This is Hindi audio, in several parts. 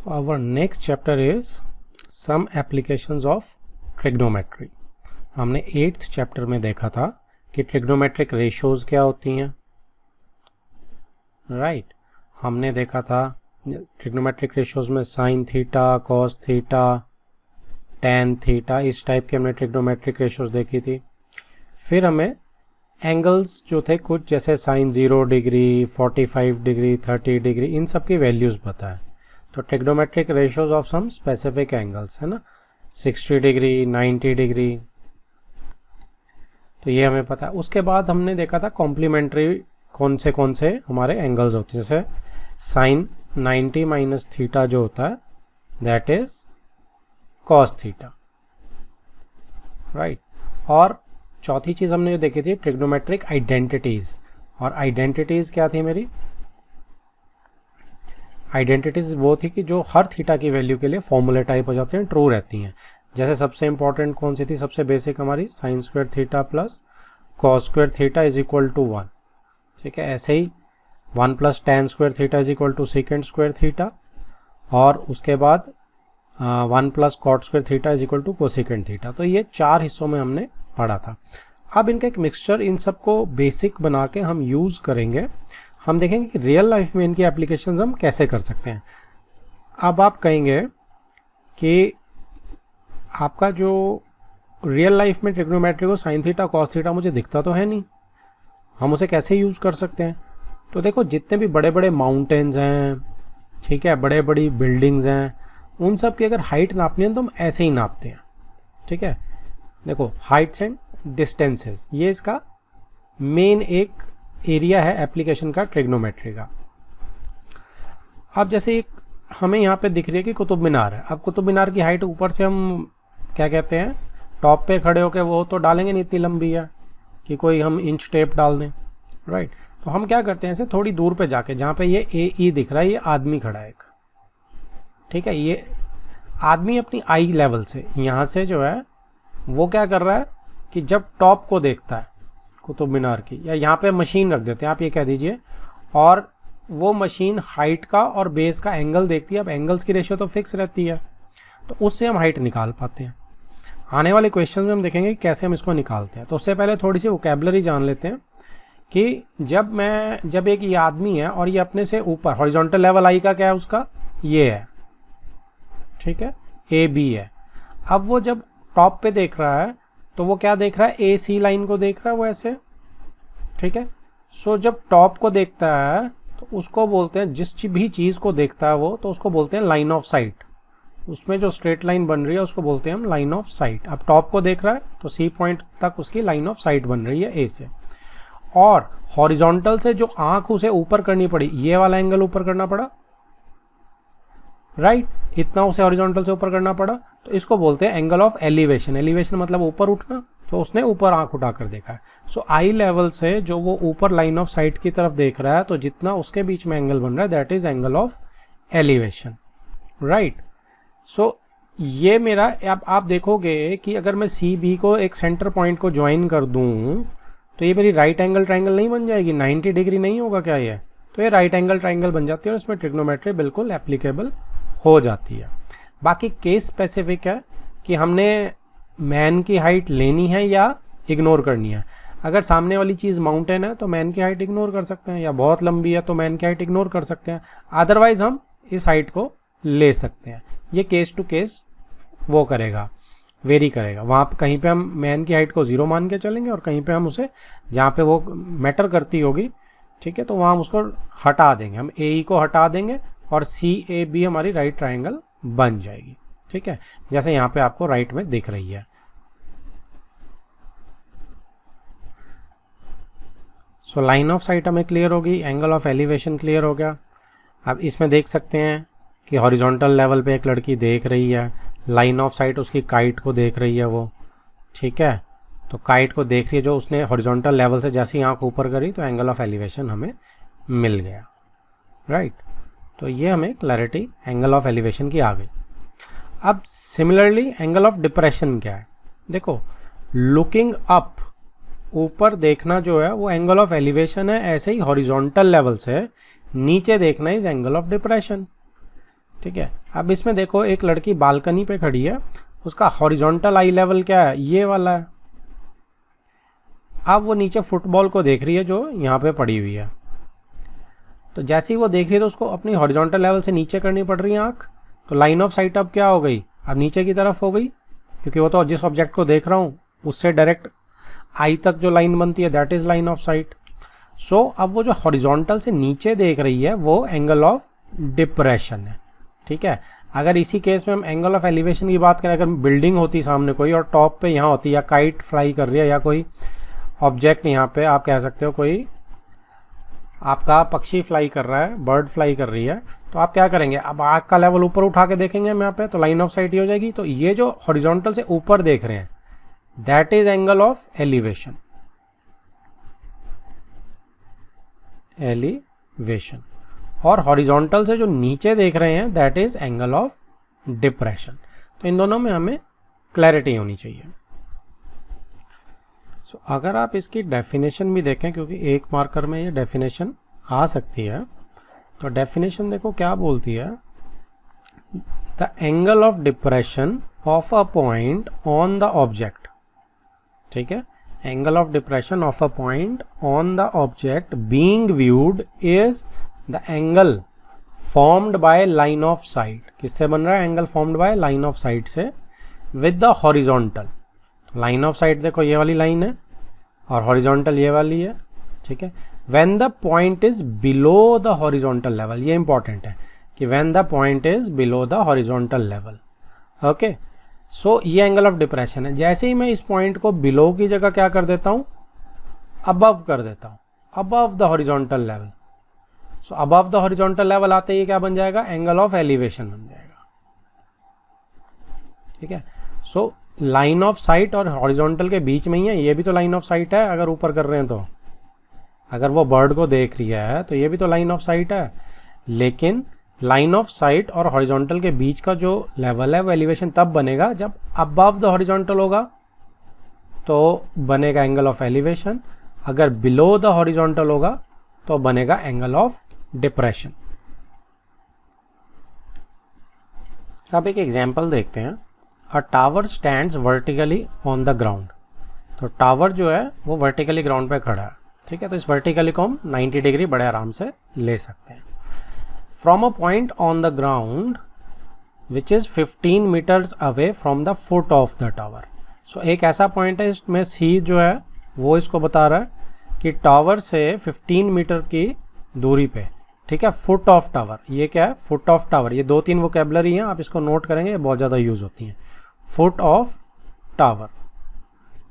Our next chapter is some applications of trigonometry. हमने 8th चैप्टर में देखा था कि ट्रिग्नोमेट्रिक रेशियोज क्या होती हैं, राइट। हमने देखा था ट्रिग्नोमेट्रिक रेशियोज में sine theta, cos theta, tan theta, इस टाइप के हमने ट्रिग्नोमेट्रिक रेशियोज देखी थी। फिर हमें एंगल्स जो थे कुछ जैसे साइन 0 डिग्री, 45 डिग्री, 30 डिग्री, इन सब की वैल्यूज़ बताएं। तो trigonometric ratios of some specific angles है ना, 60 डिग्री, 90 डिग्री, तो ये हमें पता है। उसके बाद हमने देखा था कॉम्प्लीमेंट्री कौन से हमारे एंगल्स होते हैं, जैसे साइन 90 माइनस थीटा जो होता है that is cos theta, right. और चौथी चीज़ हमने जो देखी थी ट्रिग्नोमेट्रिक आइडेंटिटीज़, और आइडेंटिटीज़ क्या थी मेरी? आइडेंटिटीज़ वो थी कि जो हर थीटा की वैल्यू के लिए फॉर्मूले टाइप हो जाते हैं, ट्रू रहती हैं। जैसे सबसे इंपॉर्टेंट कौन सी थी? सबसे बेसिक हमारी sine square theta plus cos square theta is equal to 1, ठीक है। ऐसे ही 1 plus tan square theta is equal to secant square theta, और उसके बाद 1 plus cot square theta is equal to cosecant theta. तो ये 4 हिस्सों में हमने पढ़ा था। अब इनका एक मिक्सचर, इन सबको बेसिक बना के हम यूज़ करेंगे। हम देखेंगे कि रियल लाइफ में इनकी एप्लीकेशंस हम कैसे कर सकते हैं। अब आप कहेंगे कि आपका जो रियल लाइफ में ट्रिग्नोमेट्री को साइन थीटा कॉस थीटा मुझे दिखता तो है नहीं, हम उसे कैसे यूज़ कर सकते हैं? तो देखो, जितने भी बड़े बड़े माउंटेन्स हैं, ठीक है, बड़े बड़ी बिल्डिंग्स हैं, उन सब की अगर हाइट नापनी है तो हम ऐसे ही नापते हैं, ठीक है। देखो, हाइट्स एंड डिस्टेंसेस, ये इसका मेन एक एरिया है एप्लीकेशन का ट्रिग्नोमेट्री का। अब जैसे एक हमें यहाँ पे दिख रही है कि कुतुब मीनार है। अब कुतुब मीनार की हाइट ऊपर से हम क्या कहते हैं, टॉप पे खड़े होकर वो तो डालेंगे नहीं, इतनी लंबी है कि कोई हम इंच टेप डाल दें, राइट। तो हम क्या करते हैं, ऐसे थोड़ी दूर पे जाके, जहाँ पे ये AE दिख रहा है, ये आदमी खड़ा है एक, ठीक है। ये आदमी अपनी आई लेवल से यहाँ से जो है वो क्या कर रहा है कि जब टॉप को देखता है कुतुब मीनार की, या यहाँ पे मशीन रख देते हैं आप, ये कह दीजिए, और वो मशीन हाइट का और बेस का एंगल देखती है। अब एंगल्स की रेशियो तो फिक्स रहती है, तो उससे हम हाइट निकाल पाते हैं। आने वाले क्वेश्चन में हम देखेंगे कि कैसे हम इसको निकालते हैं। तो उससे पहले थोड़ी सी वोकैबुलरी जान लेते हैं कि जब एक ये आदमी है और ये अपने से ऊपर हॉरिजॉन्टल लेवल आई का क्या है, उसका ये है, ठीक है, AB है। अब वो जब टॉप पे देख रहा है तो वो क्या देख रहा है, AC लाइन को देख रहा है वो ऐसे, ठीक है। सो जब टॉप को देखता है तो उसको बोलते हैं, जिस भी चीज़ को देखता है वो, तो उसको बोलते हैं लाइन ऑफ साइट। उसमें जो स्ट्रेट लाइन बन रही है उसको बोलते हैं हम लाइन ऑफ साइट। अब टॉप को देख रहा है तो C पॉइंट तक उसकी लाइन ऑफ साइट बन रही है A से, और हॉरिजॉन्टल से जो आंख उसे ऊपर करनी पड़ी, ये वाला एंगल ऊपर करना पड़ा, राइट, इतना उसे हॉरिजॉन्टल से ऊपर करना पड़ा, तो इसको बोलते हैं एंगल ऑफ एलिवेशन। एलिवेशन मतलब ऊपर उठना, तो उसने ऊपर आंख उठाकर देखा है। सो आई लेवल से जो वो ऊपर लाइन ऑफ साइट की तरफ देख रहा है, तो जितना उसके बीच में एंगल बन रहा है that is angle of elevation, right. So ये मेरा, अब आप देखोगे कि अगर मैं CB को एक सेंटर पॉइंट को ज्वाइन कर दूं तो ये मेरी राइट एंगल ट्राइंगल नहीं बन जाएगी? 90 डिग्री नहीं होगा क्या ये? तो ये राइट एंगल ट्राइंगल बन जाती है, और इसमें ट्रिग्नोमेट्री बिल्कुल एप्लीकेबल हो जाती है। बाकी केस स्पेसिफिक है कि हमने मैन की हाइट लेनी है या इग्नोर करनी है। अगर सामने वाली चीज़ माउंटेन है तो मैन की हाइट इग्नोर कर सकते हैं, या बहुत लंबी है तो मैन की हाइट इग्नोर कर सकते हैं। अदरवाइज हम इस हाइट को ले सकते हैं। ये केस टू केस वो करेगा, वेरी करेगा। वहाँ पे कहीं पे हम मैन की हाइट को 0 मान के चलेंगे, और कहीं पे हम उसे, जहाँ पे वो मैटर करती होगी, ठीक है, तो वहाँ हम उसको हटा देंगे। हम AE को हटा देंगे और CAB हमारी राइट ट्राइंगल बन जाएगी, ठीक है, जैसे यहाँ पे आपको राइट में दिख रही है। सो लाइन ऑफ साइट हमें क्लियर होगी, एंगल ऑफ एलिवेशन क्लियर हो गया। अब इसमें देख सकते हैं कि हॉरिजॉन्टल लेवल पे एक लड़की देख रही है, लाइन ऑफ साइट उसकी काइट को देख रही है वो, ठीक है। तो काइट को देख रही है, जो उसने हॉरिजॉन्टल लेवल से जैसी आंख ऊपर करी तो एंगल ऑफ एलिवेशन हमें मिल गया, राइट। तो ये हमें क्लैरिटी एंगल ऑफ एलिवेशन की आ गई। अब सिमिलरली एंगल ऑफ डिप्रेशन क्या है? देखो, लुकिंग अप, ऊपर देखना जो है वो एंगल ऑफ एलिवेशन है। ऐसे ही हॉरिजॉन्टल लेवल से नीचे देखना इज एंगल ऑफ डिप्रेशन। ठीक है। अब इसमें देखो एक लड़की बालकनी पे खड़ी है, उसका हॉरिजॉन्टल आई लेवल क्या है, ये वाला है। अब वो नीचे फुटबॉल को देख रही है जो यहाँ पे पड़ी हुई है। तो जैसे ही वो देख रही है तो उसको अपनी हॉरिजॉन्टल लेवल से नीचे करनी पड़ रही है आँख। तो लाइन ऑफ साइट अब क्या हो गई, अब नीचे की तरफ हो गई, क्योंकि वो तो जिस ऑब्जेक्ट को देख रहा हूँ उससे डायरेक्ट आई तक जो लाइन बनती है that is line of sight. So अब वो जो हॉरिजॉन्टल से नीचे देख रही है वो एंगल ऑफ डिप्रेशन है। ठीक है। अगर इसी केस में हम एंगल ऑफ एलिवेशन की बात करें, अगर बिल्डिंग होती सामने कोई और टॉप पे यहाँ होती, या काइट फ्लाई कर रही है, या कोई ऑब्जेक्ट यहाँ पे आप कह सकते हो कोई आपका पक्षी फ्लाई कर रहा है, बर्ड फ्लाई कर रही है, तो आप क्या करेंगे, अब आँख का लेवल ऊपर उठा के देखेंगे हम यहाँ पे, तो लाइन ऑफ साइट ही हो जाएगी। तो ये जो हॉरिजॉन्टल से ऊपर देख रहे हैं that is angle of elevation, elevation. और हॉरिजॉन्टल से जो नीचे देख रहे हैं that is angle of depression. तो इन दोनों में हमें क्लैरिटी होनी चाहिए। सो अगर आप इसकी डेफिनेशन भी देखें, क्योंकि एक मार्कर में ये डेफिनेशन आ सकती है, तो डेफिनेशन देखो क्या बोलती है, the angle of depression of a point on the object. ठीक है, angle of depression of a point on the object being viewed is the angle formed by line of sight. किससे बन रहा है, angle formed by line of sight से with the horizontal. Line of sight देखो ये वाली लाइन है और हॉरिजॉन्टल ये वाली है। ठीक है, when the point is below the horizontal level, ये इंपॉर्टेंट है कि when the point is below the horizontal level. Okay, so ये एंगल ऑफ डिप्रेशन है। जैसे ही मैं इस पॉइंट को बिलो की जगह क्या कर देता हूँ, अबव कर देता हूँ, above the horizontal level. So above the horizontal level आते ही क्या बन जाएगा, एंगल ऑफ एलिवेशन बन जाएगा। ठीक है, सो लाइन ऑफ साइट और हॉरिजॉन्टल के बीच में ही है, ये भी तो लाइन ऑफ साइट है अगर ऊपर कर रहे हैं तो। अगर वो बर्ड को देख रही है तो ये भी तो लाइन ऑफ साइट है, लेकिन लाइन ऑफ साइट और हॉरिजॉन्टल के बीच का जो लेवल है वो एलिवेशन तब बनेगा जब अबव द हॉरिजॉन्टल होगा तो बनेगा एंगल ऑफ एलिवेशन, अगर बिलो द हॉरिजॉन्टल होगा तो बनेगा एंगल ऑफ डिप्रेशन। अब एक एग्जाम्पल देखते हैं। अ tower stands vertically on the ground. तो टावर जो है वो वर्टिकली ग्राउंड पे खड़ा है। ठीक है, तो इस वर्टिकली को हम 90 डिग्री बड़े आराम से ले सकते हैं। From a point on the ground which is 15 metres away from the foot of the tower. So एक ऐसा पॉइंट है, इसमें सी जो है वो इसको बता रहा है कि टावर से 15 मीटर की दूरी पे, ठीक है, फुट ऑफ टावर, ये क्या है, फुट ऑफ टावर। ये 2-3 वोकेबलरी हैं, आप इसको नोट करेंगे, ये बहुत ज़्यादा यूज़ होती हैं। फुट ऑफ टावर,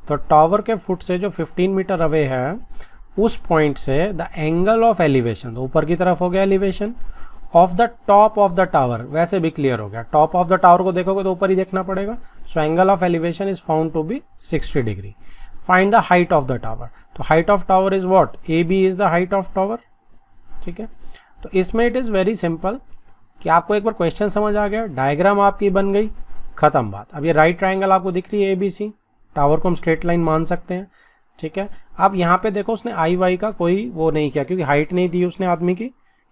तो टावर के फुट से जो 15 मीटर अवे है उस पॉइंट से द एंगल ऑफ एलिवेशन, तो ऊपर की तरफ हो गया elevation, of the top of the tower, वैसे भी क्लियर हो गया, टॉप ऑफ द टावर को देखोगे तो ऊपर ही देखना पड़ेगा। So angle of elevation is found to be 60 degree. Find the height of the tower, तो height of tower is what, A B is the height of tower. ठीक है, तो इसमें इट इज़ वेरी सिंपल कि आपको एक बार क्वेश्चन समझ आ गया, डायग्राम आपकी बन गई, खत्म बात। अब ये राइट ट्राइंगल आपको दिख रही है ABC, टावर को हम स्ट्रेट लाइन मान सकते हैं। ठीक है, अब यहाँ पे देखो उसने आई वाई का कोई वो नहीं किया, क्योंकि हाइट नहीं दी उसने आदमी की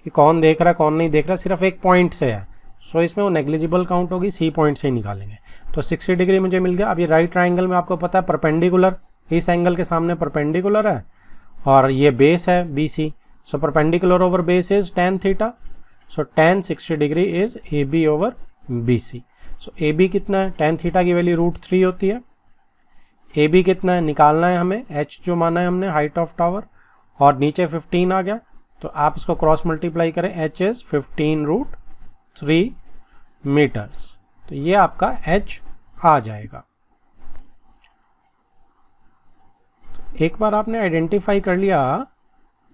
कि कौन देख रहा है कौन नहीं देख रहा, सिर्फ एक पॉइंट से है। सो इसमें वो नेग्लिजिबल काउंट होगी, सी पॉइंट से ही निकालेंगे। तो 60 डिग्री मुझे मिल गया। अब ये राइट ट्राइंगल में आपको पता है परपेंडिकुलर, इस एंगल के सामने परपेंडिकुलर है और ये बेस है BC। So perpendicular over base is tan theta. So tan 60 degree is AB over BC। So AB कितना है, tan थीटा की वैल्यू √3 होती है। AB कितना है निकालना है हमें, H जो माना है हमने हाइट ऑफ टावर, और नीचे 15 आ गया, तो आप इसको क्रॉस मल्टीप्लाई करें, H इज 15√3 मीटर्स। तो ये आपका H आ जाएगा। एक बार आपने आइडेंटिफाई कर लिया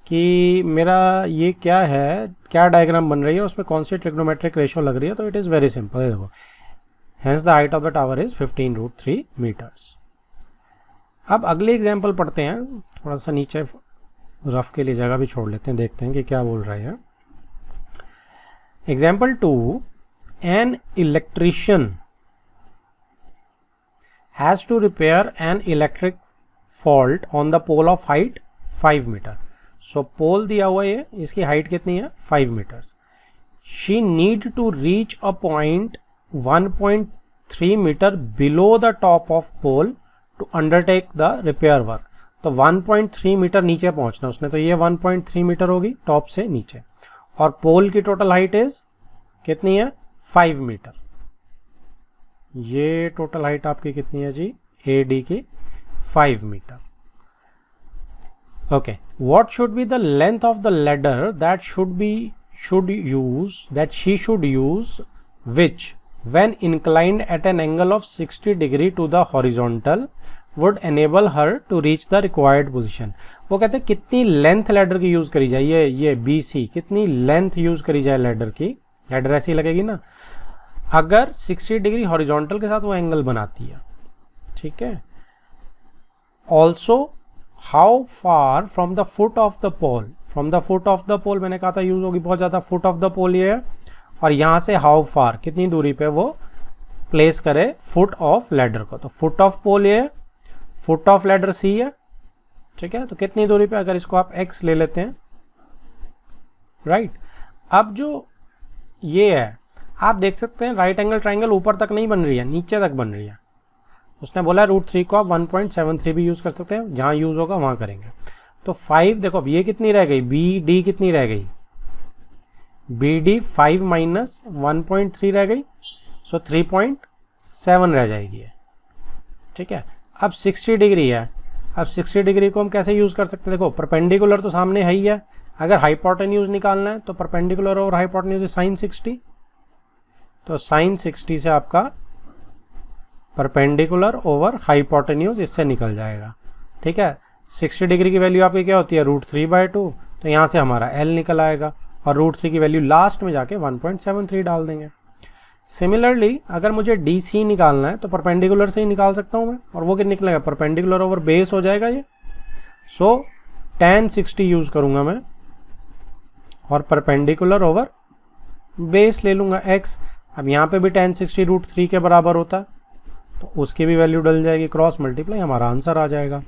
कि मेरा ये क्या है, क्या डायग्राम बन रही है, उसमें कौन सी ट्रिग्नोमेट्रिक रेशियो लग रही है, तो इट इज़ वेरी सिंपल। देखो, hence the height of the tower is 15√3 metres. अब अगले एग्जाम्पल पढ़ते हैं, थोड़ा सा नीचे रफ के लिए जगह भी छोड़ लेते हैं, देखते हैं कि क्या बोल रहे हैं। Example 2, an electrician has to repair an electric fault on the pole of height 5 metre. So pole दिया हुआ है, इसकी हाइट कितनी है, 5 metres. She need to reach a point 1.3 metre below the top of pole to undertake the repair work. तो 1.3 मीटर नीचे पहुंचना उसने, तो ये 1.3 मीटर होगी टॉप से नीचे, और पोल की टोटल हाइट इज कितनी है 5 मीटर। ये टोटल हाइट आपकी कितनी है जी AD की 5 metre. Okay, what should be the length of the ladder that she should use which when inclined at an angle of 60 degree to the horizontal would enable her to reach the required position। वो कहते हैं कितनी लेंथ लैडर की यूज करी जाए, ये BC कितनी लेंथ यूज करी जाए लैडर की। लैडर ऐसी लगेगी ना अगर 60 डिग्री हॉरिजॉन्टल के साथ वो एंगल बनाती है, ठीक है। Also how far from the foot of the pole, from the foot of the pole मैंने कहा था यूज होगी बहुत ज़्यादा, फुट ऑफ द पोल ये है, और यहाँ से हाउ फार कितनी दूरी पे वो प्लेस करे फुट ऑफ लैडर को। तो फुट ऑफ पोल ये है, फुट ऑफ लैडर C है, ठीक है। तो कितनी दूरी पे, अगर इसको आप x ले लेते हैं, राइट। अब जो ये है आप देख सकते हैं राइट एंगल ट्राइंगल ऊपर तक नहीं बन रही है, नीचे तक बन रही है। उसने बोला √3 को आप 1.73 भी यूज़ कर सकते हैं, जहाँ यूज़ होगा वहाँ करेंगे। तो 5 देखो अब ये कितनी रह गई, BD कितनी रह गई, BD 5 माइनस 1.3 रह गई, सो 3.7 रह जाएगी है, ठीक है। अब 60 डिग्री है, अब 60 डिग्री को हम कैसे यूज़ कर सकते हैं, देखो परपेंडिकुलर तो सामने है ही है, अगर हाइपोटेन्यूज निकालना है तो परपेंडिकुलर और हाइपोटेन्यूज साइन 60, तो साइन 60 से आपका परपेंडिकुलर ओवर हाइपोटेन्यूज इससे निकल जाएगा, ठीक है। 60 डिग्री की वैल्यू आपकी क्या होती है √3/2, तो यहाँ से हमारा L निकल आएगा, और √3 की वैल्यू लास्ट में जाके 1.73 डाल देंगे। सिमिलरली अगर मुझे DC निकालना है तो परपेंडिकुलर से ही निकाल सकता हूँ मैं, और वो क्या निकलेगा परपेंडिकुलर ओवर बेस हो जाएगा ये, सो tan 60 यूज़ करूँगा मैं, और परपेंडिकुलर ओवर बेस ले लूँगा x। अब यहाँ पे भी tan 60 √3 के बराबर होता है, तो उसकी भी वैल्यू डल जाएगी, क्रॉस मल्टीप्लाई हमारा आंसर आ जाएगा,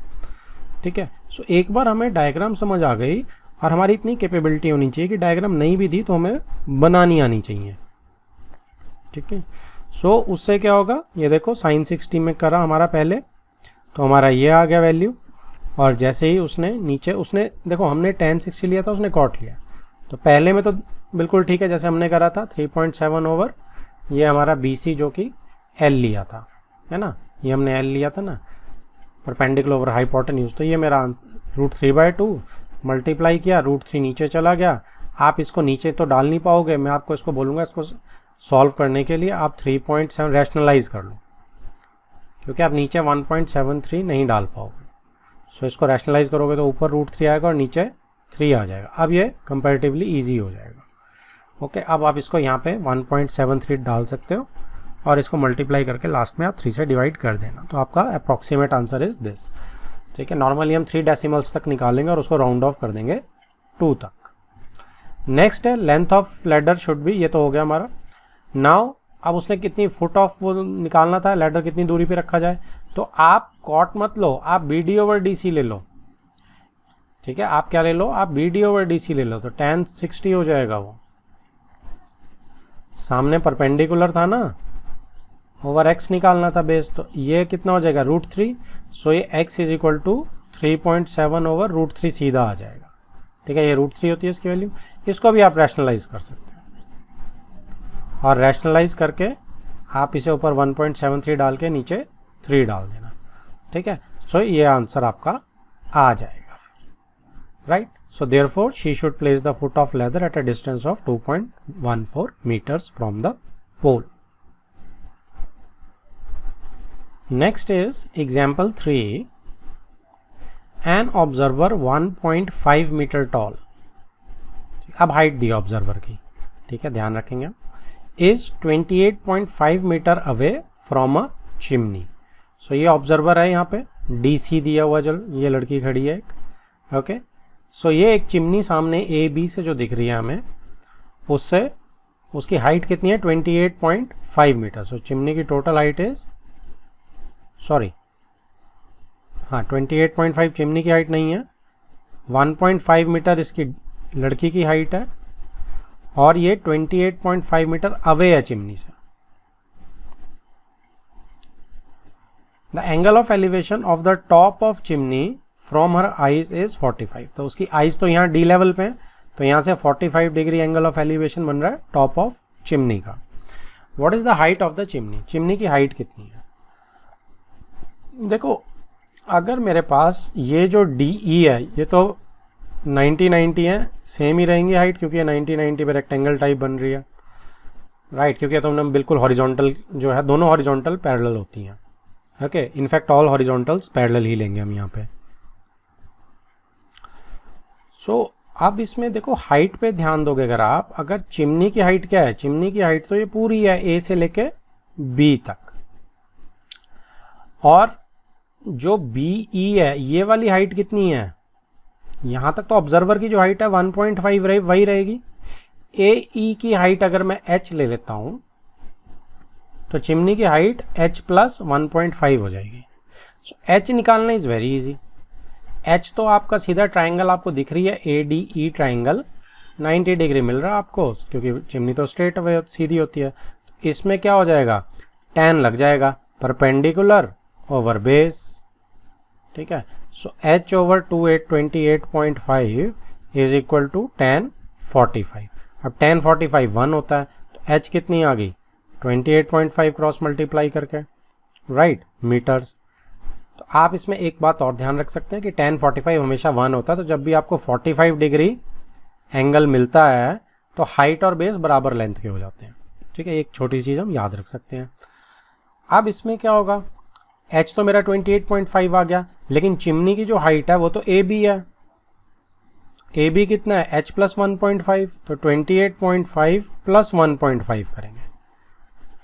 ठीक है। सो एक बार हमें डायग्राम समझ आ गई, और हमारी इतनी कैपेबिलिटी होनी चाहिए कि डायग्राम नहीं भी दी तो हमें बनानी आनी चाहिए, ठीक है। सो उससे क्या होगा, ये देखो साइन 60 में करा हमारा पहले, तो हमारा ये आ गया वैल्यू, और जैसे ही उसने नीचे उसने देखो हमने tan 60 लिया था, उसने कॉट लिया, तो पहले में तो बिल्कुल ठीक है जैसे हमने करा था 3.7 ओवर ये हमारा BC जो कि L लिया था, है ना, ये हमने L लिया था ना, परपेंडिकुलर ओवर हाइपोटेन्यूज, तो ये मेरा √3/2 मल्टीप्लाई किया, √3 नीचे चला गया। आप इसको नीचे तो डाल नहीं पाओगे, मैं आपको इसको बोलूँगा, इसको सॉल्व करने के लिए आप 3.7 रैशनलाइज कर लो, क्योंकि आप नीचे 1.73 नहीं डाल पाओगे। सो इसको रैशनलाइज करोगे तो ऊपर √3 आएगा और नीचे 3 आ जाएगा। अब ये कंपैरेटिवली ईजी हो जाएगा, ओके। अब आप इसको यहाँ पे 1.73 डाल सकते हो, और इसको मल्टीप्लाई करके लास्ट में आप 3 से डिवाइड कर देना, तो आपका अप्रॉक्सीमेट आंसर इज दिस, ठीक है। नॉर्मली हम 3 डेसिमल्स तक निकालेंगे और उसको राउंड ऑफ कर देंगे 2 तक। नेक्स्ट है length of ladder should be, ये तो हो गया हमारा। नाउ अब उसने कितनी फुट ऑफ वो निकालना था, लैडर कितनी दूरी पे रखा जाए, तो आप कॉट मत लो, आप BD/DC ले लो, ठीक है। आप क्या ले लो, आप BD/DC ले लो, तो tan 60 हो जाएगा, वो सामने परपेंडिकुलर था ना, ओवर x निकालना था बेस, तो ये कितना हो जाएगा √3, सो ये x is equal to 3.7 over √3 सीधा आ जाएगा, ठीक है। ये √3 होती है इसकी वैल्यू, इसको भी आप रैशनलाइज कर सकते हैं, और रैशनलाइज करके आप इसे ऊपर 1.73 डाल के नीचे 3 डाल देना, ठीक है। सो ये आंसर आपका आ जाएगा फिर, right. So therefore she should place the foot of leather at a distance of 2.14 meters from the pole. Next is example 3. An observer 1.5 meter tall. अब हाइट दी ऑब्जर्वर की, ठीक है, ध्यान रखेंगे, is 28.5 metre away from a chimney. So ये ऑब्जर्वर है, यहाँ पे DC दिया हुआ, जो ये लड़की खड़ी है एक, ओके। सो ये एक चिमनी सामने AB से जो दिख रही है हमें, उससे उसकी हाइट कितनी है 28.5 मीटर। सो चिमनी की टोटल हाइट इज, सॉरी हाँ 28.5 चिमनी की हाइट नहीं है, 1.5 मीटर इसकी लड़की की हाइट है, और ये 28.5 मीटर अवे है चिमनी से। The angle of elevation of the top of chimney from her eyes is 45। तो उसकी आइज तो यहाँ डी लेवल पे है, तो यहाँ से 45 डिग्री एंगल ऑफ एलिवेशन बन रहा है टॉप ऑफ चिमनी का। What is the height of the chimney? Chimney की हाइट कितनी है? देखो, अगर मेरे पास ये जो डी ई है ये तो 90-90 है, सेम ही रहेंगी हाइट, क्योंकि ये 90-90 पे रेक्टेंगल टाइप बन रही है, राइट, क्योंकि तुमने बिल्कुल हॉरिजॉन्टल जो है, दोनों हॉरिजॉन्टल पैरेलल होती हैं। ओके, इनफैक्ट ऑल हॉरिजॉन्टल्स पैरेलल ही लेंगे हम यहाँ पे। सो अब इसमें देखो हाइट पे ध्यान दोगे अगर आप, अगर चिमनी की हाइट क्या है, चिमनी की हाइट तो ये पूरी है ए से लेके बी तक, और जो बी ई है ये वाली हाइट कितनी है, यहां तक तो ऑब्जर्वर की जो हाइट है 1.5 वही रहेगी। ए ई की हाइट अगर मैं h ले लेता हूं तो चिमनी की हाइट h प्लस 1.5 हो जाएगी। सो h निकालना इज वेरी इजी। h तो आपका सीधा ट्राइंगल आपको दिख रही है, A D E triangle 90 degree मिल रहा है आपको, क्योंकि चिमनी तो स्ट्रेट वे सीधी होती है। तो इसमें क्या हो जाएगा, tan लग जाएगा, परपेंडिकुलर ओवर बेस, ठीक है। So h over 28.5 is equal to tan 45। अब tan 45 1 होता है, तो h कितनी आ गई, 28.5 क्रॉस मल्टीप्लाई करके, राइट, मीटर्स। तो आप इसमें एक बात और ध्यान रख सकते हैं कि tan 45 हमेशा 1 होता है, तो जब भी आपको 45 डिग्री एंगल मिलता है तो हाइट और बेस बराबर लेंथ के हो जाते हैं, ठीक है। एक छोटी चीज़ हम याद रख सकते हैं। अब इसमें क्या होगा, h तो मेरा 28.5 आ गया, लेकिन चिमनी की जो हाइट है वो तो ए बी है, ए बी कितना है, h प्लस 1.5, तो 28.5 प्लस 1.5 करेंगे,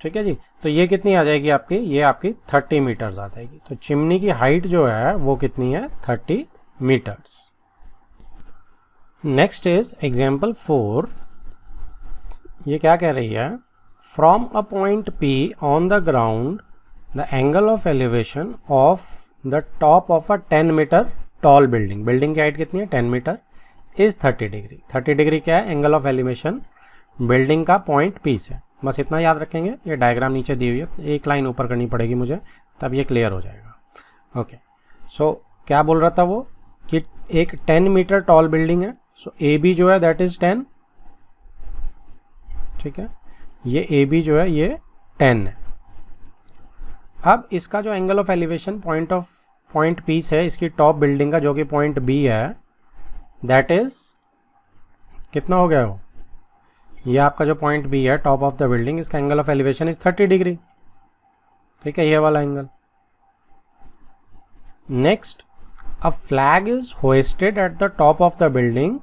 ठीक है जी। तो ये कितनी आ जाएगी आपकी, ये आपकी 30 मीटर्स आ जाएगी। तो चिमनी की हाइट जो है वो कितनी है, 30 मीटर्स। Next is example 4। ये क्या कह रही है, from a point P on the ground the angle of elevation of the top of a 10 metre tall building, building की हाइट कितनी है 10 मीटर, इज 30 डिग्री। 30 डिग्री क्या है, एंगल ऑफ एलिवेशन बिल्डिंग का पॉइंट P से। बस इतना याद रखेंगे, ये डायग्राम नीचे दी हुई है, एक लाइन ऊपर करनी पड़ेगी मुझे, तब ये क्लियर हो जाएगा। ओके, सो क्या बोल रहा था वो कि एक 10 मीटर टॉल बिल्डिंग है, सो ए बी जो है दैट इज 10, ठीक है, ये ए बी जो है ये 10 है। अब इसका जो angle of elevation point P से इसकी टॉप बिल्डिंग का जो कि पॉइंट B है, दैट इज कितना हो गया वो, ये आपका जो पॉइंट B है टॉप ऑफ द बिल्डिंग, इसका angle of elevation is 30 degree, ठीक है, ये वाला angle. Next, a flag is hoisted at the top of the building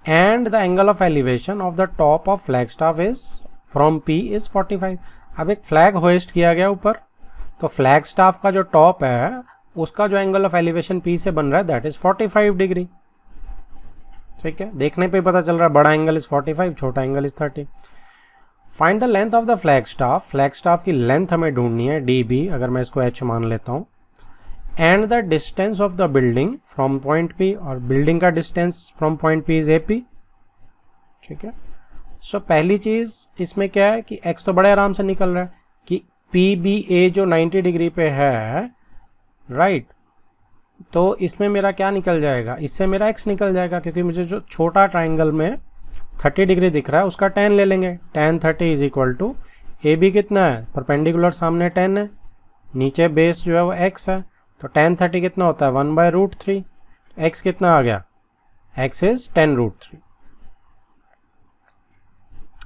and the angle of elevation of the top of flag staff is from P is 45। अब एक फ्लैग होइस्ट किया गया ऊपर, तो फ्लैग स्टाफ का जो टॉप है उसका जो एंगल ऑफ एलिवेशन P से बन रहा है दैट इज 45 डिग्री, ठीक है। देखने पे पता चल रहा है बड़ा एंगल इज 45, छोटा angle is 30। Find the length of the flag staff, flag staff की लेंथ हमें ढूंढनी है DB, अगर मैं इसको h मान लेता हूँ, and the distance of the building from point P, और बिल्डिंग का distance from point P is AP, ठीक है। सो पहली चीज इसमें क्या है कि x तो बड़े आराम से निकल रहा है कि PBA जो 90 डिग्री पे है, राइट, तो इसमें मेरा क्या निकल जाएगा, इससे मेरा x निकल जाएगा, क्योंकि मुझे जो छोटा ट्राइंगल में 30 डिग्री दिख रहा है उसका tan ले लेंगे। tan 30 is equal to A B कितना है, परपेंडिकुलर सामने 10 है, नीचे बेस जो है वो x है, तो tan 30 कितना होता है 1/√3, x कितना आ गया, x इज 10√3,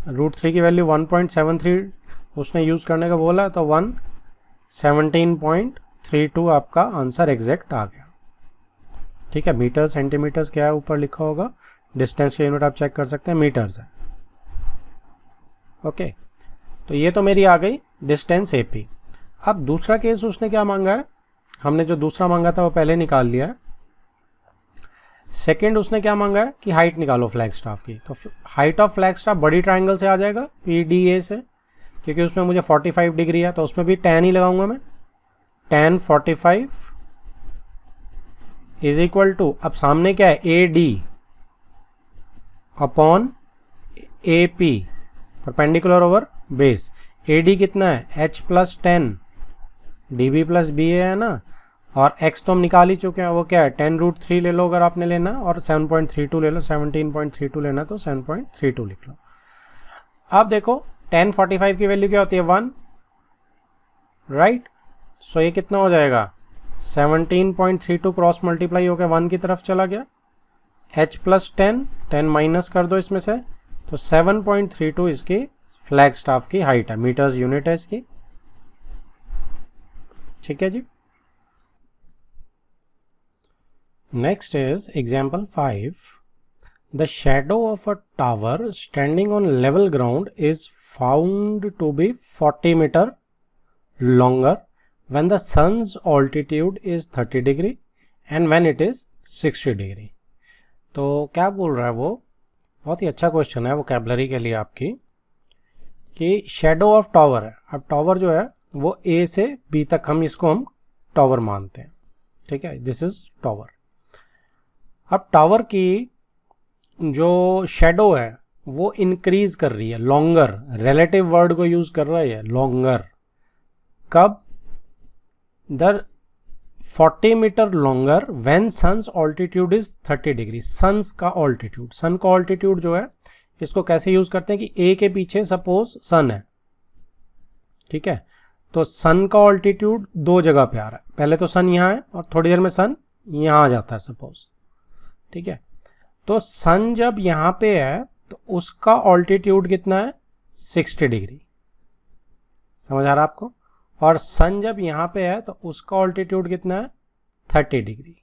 √3 की वैल्यू 1.73 उसने यूज करने का बोला, तो 117.32 आपका आंसर एग्जैक्ट आ गया, ठीक है। मीटर सेंटीमीटर्स क्या है ऊपर लिखा होगा, डिस्टेंस की यूनिट आप चेक कर सकते हैं, मीटर्स है, ओके। तो ये तो मेरी आ गई डिस्टेंस AP। अब दूसरा केस उसने क्या मांगा है, हमने जो दूसरा मांगा था वो पहले निकाल लिया है। सेकेंड उसने क्या मांगा है कि हाइट निकालो फ्लैग स्टाफ की, तो हाइट ऑफ फ्लैग स्टाफ बड़ी ट्राइंगल से आ जाएगा PDA से, क्योंकि उसमें मुझे 45 डिग्री है, तो उसमें भी tan ही लगाऊंगा मैं, tan 45 इज इक्वल टू, अब सामने क्या है AD upon A P perpendicular over base, A D कितना है h plus 10 D B plus B है ना, और x तो हम निकाल ही चुके हैं, वो क्या है 10√3 ले लो अगर आपने लेना, और 7.32 ले लो, 17.32 लेना तो 7.32 लिख लो। अब देखो 1045 की वैल्यू क्या होती है 1, राइट। सो ये कितना हो जाएगा 17.32 क्रॉस मल्टीप्लाई होकर 1 की तरफ चला गया, h प्लस 10 माइनस कर दो इसमें से, तो 7.32 इसकी फ्लैग स्टाफ की हाइट है, मीटर्स यूनिट है इसकी, ठीक है जी। Next is example 5, the shadow of a tower standing on level ground is found to be 40 metre longer when the sun's altitude is 30 degree and when it is 60 degree। तो क्या बोल रहा है वो, बहुत ही अच्छा क्वेश्चन है वोकैबुलरी के लिए आपकी, कि शेडो ऑफ टावर है। अब टावर जो है वो ए से बी तक हम इसको टावर मानते हैं, ठीक है, दिस इज टावर। अब टावर की जो शेडो है वो इंक्रीज कर रही है, लॉन्गर, रिलेटिव वर्ड को यूज कर रहा है लॉन्गर, कब, the 40 metre longer when sun's altitude is 30 degree. Sun's का ऑल्टीट्यूड, सन का ऑल्टीट्यूड जो है इसको कैसे यूज करते हैं कि ए के पीछे सपोज सन है, ठीक है, तो सन का ऑल्टीट्यूड दो जगह पे आ रहा है, पहले तो सन यहाँ है और थोड़ी देर में सन यहाँ आ जाता है सपोज, ठीक है। तो सन जब यहाँ पे है तो उसका ऑल्टीट्यूड कितना है 60 डिग्री, समझ आ रहा है आपको, और सन जब यहाँ पे है तो उसका ऑल्टीट्यूड कितना है 30 डिग्री,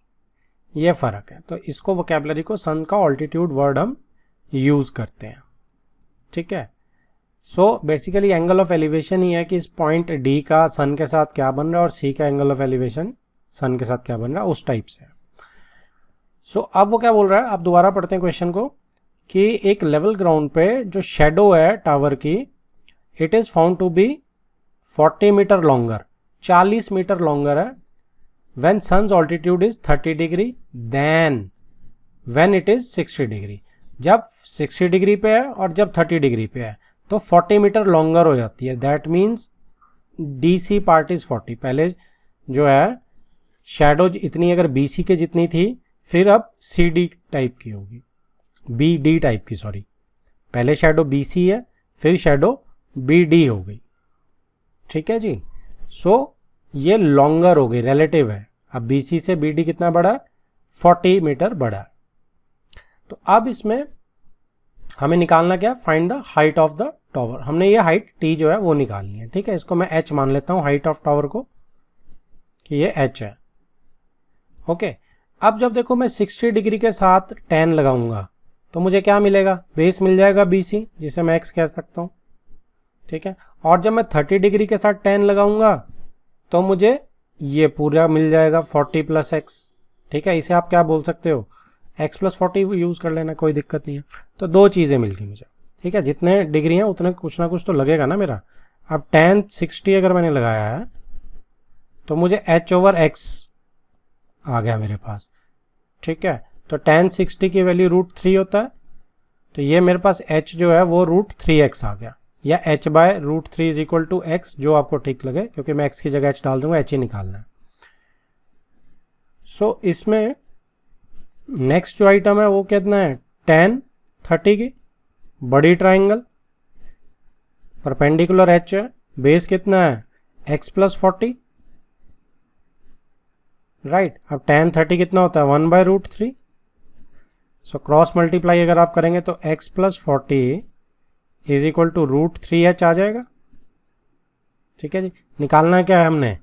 ये फ़र्क है। तो इसको वोकैबुलरी को सन का ऑल्टीट्यूड वर्ड हम यूज़ करते हैं, ठीक है। So basically angle of elevation ही है कि इस पॉइंट डी का सन के साथ क्या बन रहा है और सी का एंगल ऑफ एलिवेशन सन के साथ क्या बन रहा है, उस टाइप से। सो अब वो क्या बोल रहा है, आप दोबारा पढ़ते हैं क्वेश्चन को, कि एक लेवल ग्राउंड पे जो शेडो है टावर की, it is found to be 40 metre longer, 40 metre longer है, when sun's altitude is 30 degree than when it is 60 degree. जब 60 डिग्री पे है और जब 30 डिग्री पे है तो 40 मीटर लॉन्गर हो जाती है, that means D C part is 40। पहले जो है शेडो इतनी अगर बी सी के जितनी थी, फिर अब सी डी टाइप की होगी, बी डी टाइप की, सॉरी, पहले शेडो बी सी है फिर शेडो बी डी हो गई, ठीक है जी। सो ये लॉन्गर हो गई, रिलेटिव है। अब बी सी से बी डी कितना बड़ा है 40 मीटर बड़ा है। तो अब इसमें हमें निकालना क्या, find the height of the tower. हमने ये हाइट टी जो है वो निकालनी है, ठीक है। इसको मैं एच मान लेता हूँ हाइट ऑफ टावर को, कि ये एच है, ओके। अब जब देखो मैं 60 डिग्री के साथ 10 लगाऊंगा तो मुझे क्या मिलेगा, बेस मिल जाएगा बी सी, जिसे मैं एक्स कह सकता हूँ, ठीक है। और जब मैं 30 डिग्री के साथ 10 लगाऊंगा तो मुझे ये पूरा मिल जाएगा 40 प्लस एक्स, ठीक है। इसे आप क्या बोल सकते हो, x प्लस 40 यूज़ कर लेना, कोई दिक्कत नहीं है। तो दो चीज़ें मिल गई मुझे, ठीक है। जितने डिग्री हैं उतने कुछ ना कुछ तो लगेगा ना मेरा। अब tan 60 अगर मैंने लगाया है तो मुझे h/x आ गया मेरे पास, ठीक है। तो tan 60 की वैल्यू √3 होता है, तो ये मेरे पास h जो है वो √3x आ गया, या h/√3 is equal to x, जो आपको ठीक लगे, क्योंकि मैं x की जगह h डाल दूंगा, h ही निकालना है। सो इसमें नेक्स्ट जो आइटम है वो कितना है, tan 30 की बड़ी ट्राइंगल, परपेंडिकुलर h है, बेस कितना है x प्लस 40, राइट। अब tan 30 कितना होता है 1/√3। सो क्रॉस मल्टीप्लाई अगर आप करेंगे तो x plus 40 is equal to √3h आ जाएगा, ठीक है जी। निकालना क्या है हमने,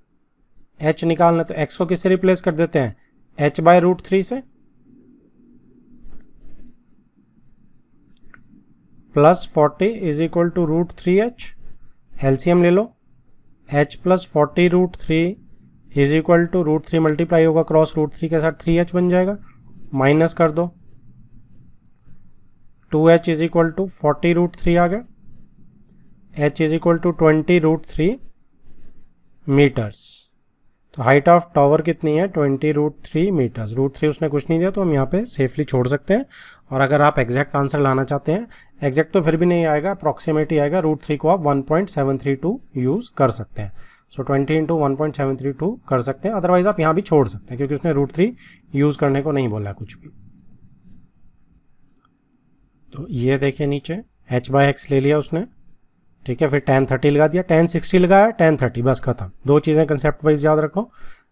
h निकालना, तो x को किससे रिप्लेस कर देते हैं, h/√3 से, plus 40 is equal to √3h, LCM ले लो, h plus 40 √3 is equal to √3 multiply होगा क्रॉस √3 के साथ 3h बन जाएगा, माइनस कर दो, 2h इज इक्वल टू 40 √3 आ गया, h is equal to 20 √3 metres, तो हाइट ऑफ टावर कितनी है 20√3 मीटर्स। √3 उसने कुछ नहीं दिया तो हम यहाँ पे सेफली छोड़ सकते हैं। और अगर आप एग्जैक्ट आंसर लाना चाहते हैं, एग्जैक्ट तो फिर भी नहीं आएगा, अप्रॉक्सीमेट ही आएगा, √3 को आप 1.732 यूज़ कर सकते हैं। सो 20 इंटू 1.732 कर सकते हैं, अदरवाइज आप यहाँ भी छोड़ सकते हैं क्योंकि उसने √3 यूज़ करने को नहीं बोला कुछ भी। तो ये देखिए नीचे h/x ले लिया उसने, ठीक है, फिर tan 30 लगा दिया, tan 60 लगाया, tan 30, बस खत्म। दो चीज़ें कंसेप्ट वाइज याद रखो।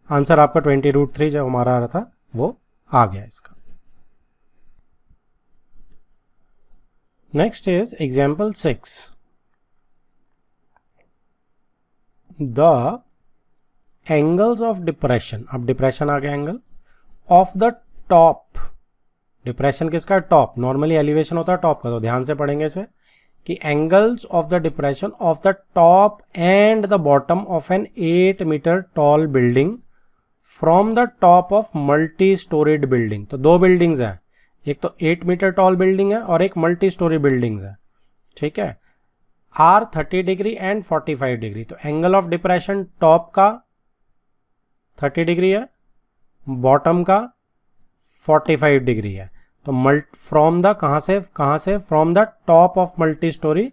आंसर आपका 20√3 जो हमारा आ रहा था वो आ गया इसका। Next is example 6। The angles of depression, अब डिप्रेशन आ गया angle, of the top, depression किसका, टॉप, नॉर्मली एलिवेशन होता है टॉप का, तो ध्यान से पढ़ेंगे इसे कि angles of the depression of the top and the bottom of an 8 metre tall building from the top of multi storeyed building. तो दो बिल्डिंग्स हैं, एक तो 8 मीटर टॉल बिल्डिंग है और एक मल्टी स्टोरी बिल्डिंग्स है, ठीक है, आर 30 डिग्री एंड 45 डिग्री। तो एंगल ऑफ डिप्रेशन टॉप का 30 डिग्री है, बॉटम का 45 डिग्री है। तो फ्रॉम द कहाँ से from the top of multi storey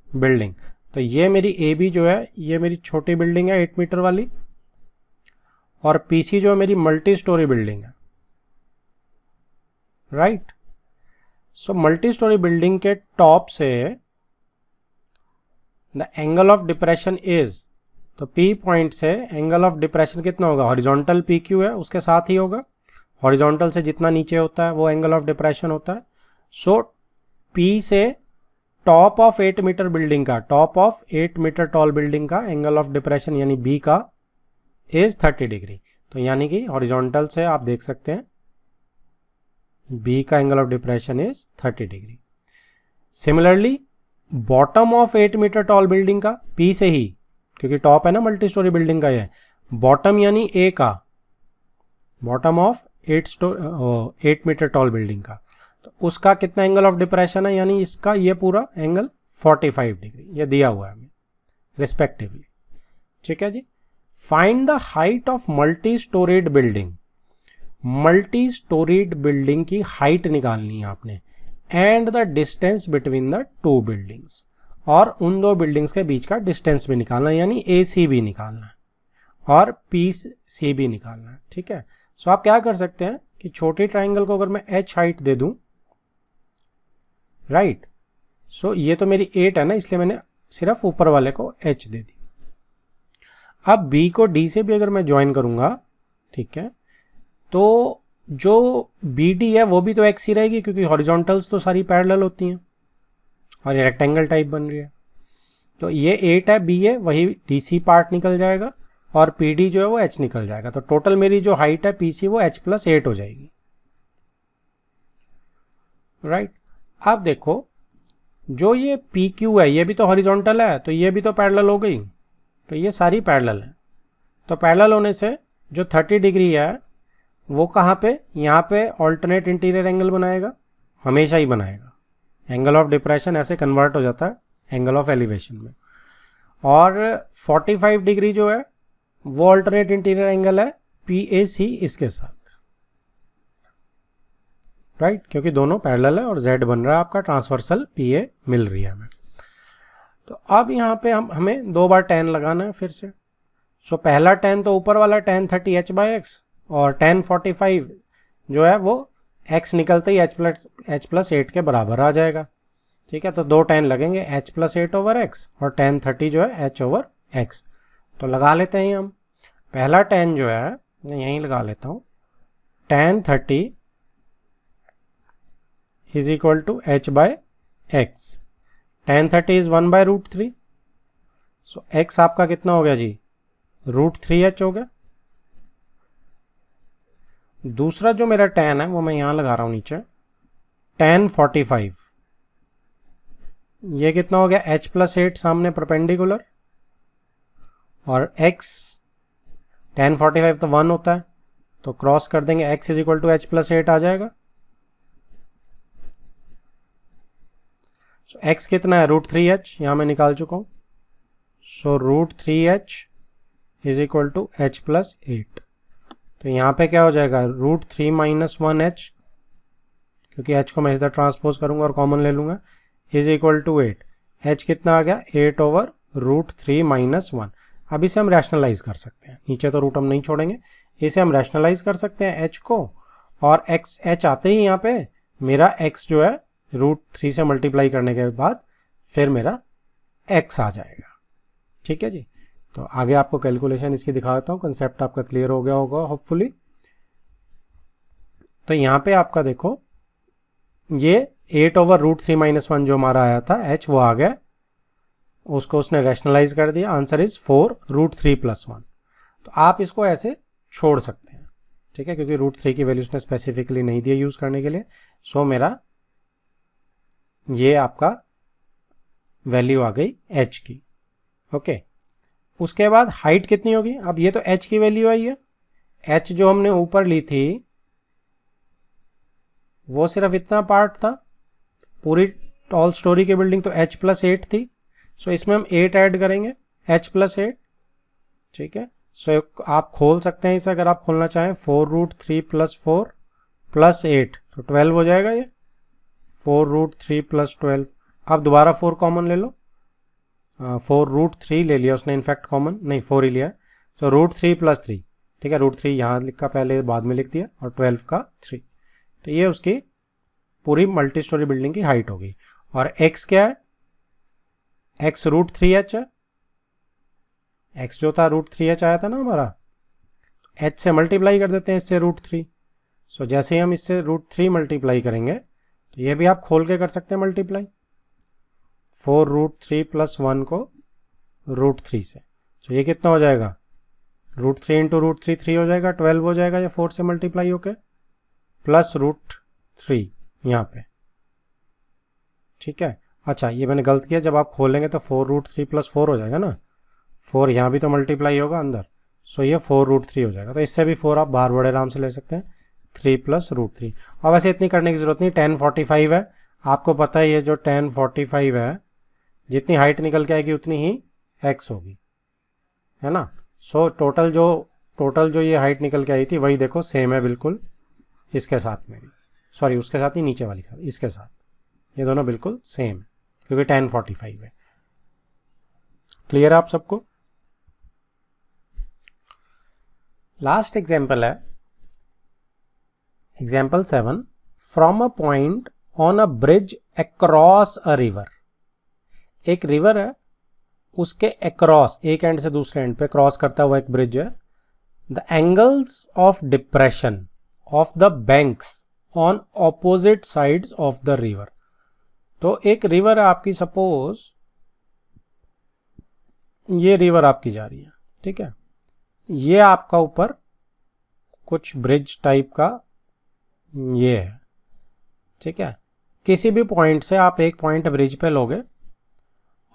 building. तो ये मेरी ए बी जो है ये मेरी छोटी बिल्डिंग है 8 मीटर वाली, और पीसी जो है मेरी मल्टी स्टोरी बिल्डिंग है, right. So multi storey building के टॉप से the angle of depression is, तो पी पॉइंट से एंगल ऑफ डिप्रेशन कितना होगा, हॉरिजॉन्टल पी क्यू है उसके साथ ही होगा, हॉरिजॉन्टल से जितना नीचे होता है वो एंगल ऑफ डिप्रेशन होता है। सो पी से टॉप ऑफ 8 मीटर बिल्डिंग का, top of 8 metre tall building का एंगल ऑफ डिप्रेशन यानी बी का इज 30 डिग्री। तो यानी कि हॉरिजॉन्टल से आप देख सकते हैं बी का angle of depression is 30 degree. Similarly bottom of 8 metre tall building का, पी से ही, क्योंकि टॉप है ना मल्टी स्टोरी बिल्डिंग का, ये बॉटम यानी ए का, bottom of 8 metre tall building का, तो उसका कितना एंगल ऑफ डिप्रेशन है, यानी इसका ये पूरा एंगल 45 डिग्री, ये दिया हुआ है हमें रिस्पेक्टिवली, ठीक है जी। Find the height of multi storeyed building, multi storeyed building की हाइट निकालनी है आपने, and the distance between the two buildings, और उन दो बिल्डिंग्स के बीच का डिस्टेंस भी निकालना है, यानी ए सी भी निकालना है और पी सी भी निकालना है, ठीक है। सो आप क्या कर सकते हैं कि छोटी ट्राइंगल को अगर मैं h हाइट दे दूं, राइट, सो ये तो मेरी 8 है ना, इसलिए मैंने सिर्फ ऊपर वाले को h दे दी। अब b को d से भी अगर मैं ज्वाइन करूंगा, ठीक है, तो जो BD है वो भी तो x ही रहेगी क्योंकि हॉरिजॉन्टल्स तो सारी पैरेलल होती हैं और ये रेक्टेंगल टाइप बन रही है। तो ये 8 है, B है, वही DC पार्ट निकल जाएगा और PD जो है वो H निकल जाएगा। तो टोटल मेरी जो हाइट है PC वो H+8 हो जाएगी, राइट। अब देखो जो ये PQ है ये भी तो हॉरिजॉन्टल है, तो ये भी तो पैरेलल हो गई, तो ये सारी पैरेलल है। तो पैरेलल होने से जो 30 डिग्री है वो कहाँ पे, यहाँ पे ऑल्टरनेट इंटीरियर एंगल बनाएगा, हमेशा ही बनाएगा। एंगल ऑफ डिप्रेशन ऐसे कन्वर्ट हो जाता है एंगल ऑफ एलिवेशन में। और 45 डिग्री जो है वो ऑल्टरनेट इंटीरियर एंगल है PAC इसके साथ, राइट, क्योंकि दोनों पैरेलल है और Z बन रहा है आपका, ट्रांसवर्सल PA मिल रही है हमें। तो अब यहाँ पे हमें 2 बार tan लगाना है फिर से। सो पहला tan तो ऊपर वाला tan 30 h/x, और tan 45 जो है वो x निकलते ही h+8 के बराबर आ जाएगा, ठीक है। तो 2 tan लगेंगे, h+8/x और tan 30 जो है h/x। तो लगा लेते हैं हम, पहला tan जो है मैं यहीं लगा लेता हूँ, tan 30 is equal to h/x। tan 30 is 1/√3, so x आपका कितना हो गया जी, √3h हो गया। दूसरा जो मेरा tan है वो मैं यहाँ लगा रहा हूँ नीचे, tan 45, ये कितना हो गया, h+8 सामने परपेंडिकुलर, और x tan 45 तो 1 होता है, तो क्रॉस कर देंगे, x is equal to h+8 आ जाएगा। सो x कितना है, √3h, यहाँ मैं निकाल चुका हूँ। So √3h is equal to H plus 8। तो यहाँ पे क्या हो जाएगा, √3 - 1h, क्योंकि h को मैं इधर ट्रांसपोज करूंगा और कॉमन ले लूंगा, इज इक्वल टू 8। h कितना आ गया, 8/√3 - 1। अब इसे हम रैशनलाइज कर सकते हैं, नीचे तो रूट हम नहीं छोड़ेंगे, इसे हम रैशनलाइज कर सकते हैं h को, और h आते ही यहाँ पे मेरा x जो है √3 से मल्टीप्लाई करने के बाद फिर मेरा x आ जाएगा। ठीक है जी। तो आगे आपको कैलकुलेशन इसकी दिखाता हूँ, कंसेप्ट आपका क्लियर हो गया होगा होपफुली। तो यहाँ पे आपका देखो ये 8/√3 - 1 जो हमारा आया था h, वो आ गया, उसको उसने रैशनलाइज कर दिया, आंसर इज 4√3 + 1। तो आप इसको ऐसे छोड़ सकते हैं, ठीक है, क्योंकि √3 की वैल्यू उसने स्पेसिफिकली नहीं दी यूज करने के लिए। सो मेरा ये आपका वैल्यू आ गई h की। ओके, उसके बाद हाइट कितनी होगी, अब ये तो h की वैल्यू आई है, h जो हमने ऊपर ली थी वो सिर्फ इतना पार्ट था, पूरी टॉल स्टोरी की बिल्डिंग तो h + 8 थी। सो इसमें हम 8 ऐड करेंगे, h + 8। ठीक है, सो आप खोल सकते हैं इसे, अगर आप खोलना चाहें, 4√3 + 4 + 8 तो 12 हो जाएगा ये, 4√3 + 12। अब दोबारा 4 कॉमन ले लो, 4√3 ले लिया उसने, इनफैक्ट कॉमन नहीं 4 ही लिया, तो √3 + 3। ठीक है, √3 यहाँ लिखा पहले, बाद में लिख दिया, और 12 का 3। तो ये उसकी पूरी मल्टी स्टोरी बिल्डिंग की हाइट होगी। और x क्या है, x √3h है, x जो था √3h आया था ना हमारा, h से मल्टीप्लाई कर देते हैं इससे √3। सो जैसे ही हम इससे √3 मल्टीप्लाई करेंगे तो ये भी आप खोल के कर सकते हैं मल्टीप्लाई, 4√3 + 1 को √3 से। तो ये कितना हो जाएगा, √3 × √3 3 हो जाएगा, 12 हो जाएगा ये 4 से मल्टीप्लाई होके, प्लस √3 यहाँ पे। ठीक है, अच्छा ये मैंने गलत किया, जब आप खोलेंगे तो 4√3 + 4 हो जाएगा ना, 4 यहाँ भी तो मल्टीप्लाई होगा अंदर, सो ये 4√3 हो जाएगा। तो इससे भी 4 आप बाहर बड़े आराम से ले सकते हैं, 3 + √3। और वैसे इतनी करने की ज़रूरत नहीं, tan 45 है, आपको पता है ये जो tan 45 है, जितनी हाइट निकल के आएगी उतनी ही x होगी, है ना। सो टोटल जो ये हाइट निकल के आई थी वही देखो सेम है बिल्कुल इसके साथ मेरी, सॉरी उसके साथ ही, नीचे वाली के साथ, इसके साथ, ये दोनों बिल्कुल सेम है क्योंकि tan 45 है। क्लियर है आप सबको। लास्ट एग्जाम्पल है example 7। From a point on a bridge across a river, एक रिवर है, उसके अक्रॉस, एक एंड से दूसरे एंड पे क्रॉस करता हुआ एक ब्रिज है, the angles of depression of the banks on opposite sides of the river. तो एक रिवर है आपकी, सपोज ये रिवर आपकी जा रही है, ठीक है, ये आपका ऊपर कुछ ब्रिज टाइप का ये है, ठीक है, किसी भी पॉइंट से आप एक पॉइंट ब्रिज पे लोगे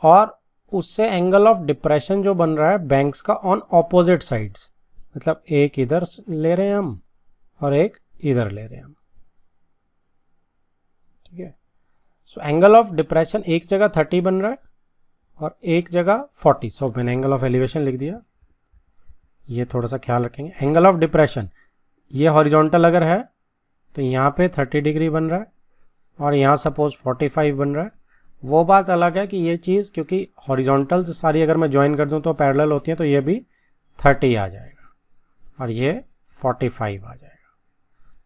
और उससे एंगल ऑफ डिप्रेशन जो बन रहा है बैंक्स का ऑन ऑपोजिट साइड्स, मतलब एक इधर ले रहे हैं हम और एक इधर ले रहे हैं हम, ठीक है। सो एंगल ऑफ डिप्रेशन एक जगह 30 बन रहा है और एक जगह 40। सो मैंने एंगल ऑफ एलिवेशन लिख दिया, ये थोड़ा सा ख्याल रखेंगे। एंगल ऑफ डिप्रेशन ये हॉरिजॉन्टल अगर है तो यहाँ पे 30 डिग्री बन रहा है और यहाँ सपोज 45 बन रहा है। वो बात अलग है कि ये चीज़ क्योंकि हॉरिजॉन्टल सारी अगर मैं ज्वाइन कर दूँ तो पैरेलल होती है, तो ये भी 30 आ जाएगा और ये 45 आ जाएगा,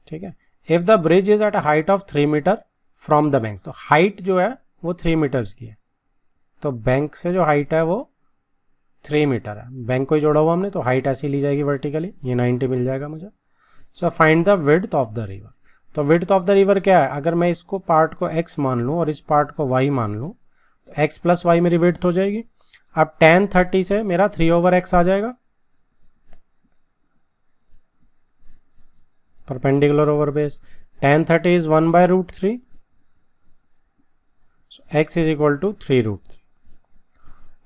ठीक है। If the bridge is at a height of 3 metre from the banks, तो हाइट जो है वो 3 मीटर्स की है, तो बैंक से जो हाइट है वो 3 मीटर है, बैंक को ही जोड़ा हुआ हमने, तो हाइट ऐसी ली जाएगी वर्टिकली, ये 90 मिल जाएगा मुझे। So find the width of the river. तो विड्थ ऑफ द रिवर क्या है, अगर मैं इसको पार्ट को x मान लूँ और इस पार्ट को y मान लूँ तो x + y मेरी विड्थ हो जाएगी। अब tan 30 से मेरा 3/x आ जाएगा, perpendicular over base. tan 30 is 1/√3, x is equal to 3√3।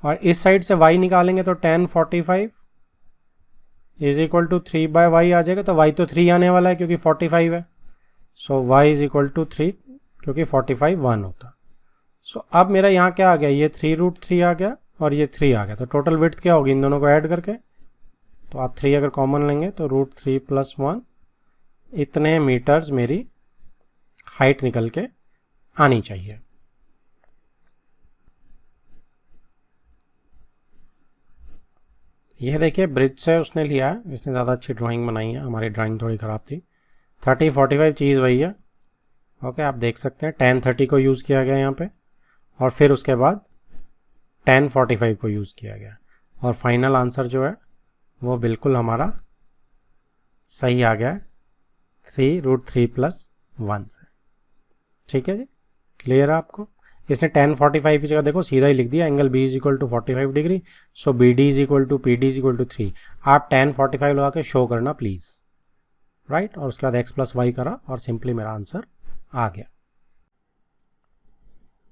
और इस साइड से y निकालेंगे तो tan 45 is equal to 3/y आ जाएगा, तो y तो 3 आने वाला है क्योंकि 45 है, सो y इज इक्वल टू 3 क्योंकि 45 1 होता। सो अब मेरा यहाँ क्या आ गया, ये 3√3 आ गया और ये 3 आ गया, तो टोटल विड्थ क्या होगी इन दोनों को ऐड करके तो आप 3 अगर कॉमन लेंगे तो √3 + 1 इतने मीटर्स मेरी हाइट निकल के आनी चाहिए। यह देखिए ब्रिज से उसने लिया है, इसने ज़्यादा अच्छी ड्राइंग बनाई है, हमारी ड्राइंग थोड़ी ख़राब थी। 30-45 चीज़ वही है। ओके, आप देख सकते हैं tan 30 को यूज़ किया गया यहाँ पे, और फिर उसके बाद tan 45 को यूज़ किया गया, और फाइनल आंसर जो है वो बिल्कुल हमारा सही आ गया है 3√3 + 1 से। ठीक है जी, क्लियर है आपको। इसने tan 45 की जगह देखो सीधा ही लिख दिया एंगल B = 45 डिग्री, सो BD = PD = 3। आप tan 45 लगा के शो करना प्लीज़, राइट, और उसके बाद x + y करा और सिंपली मेरा आंसर आ गया।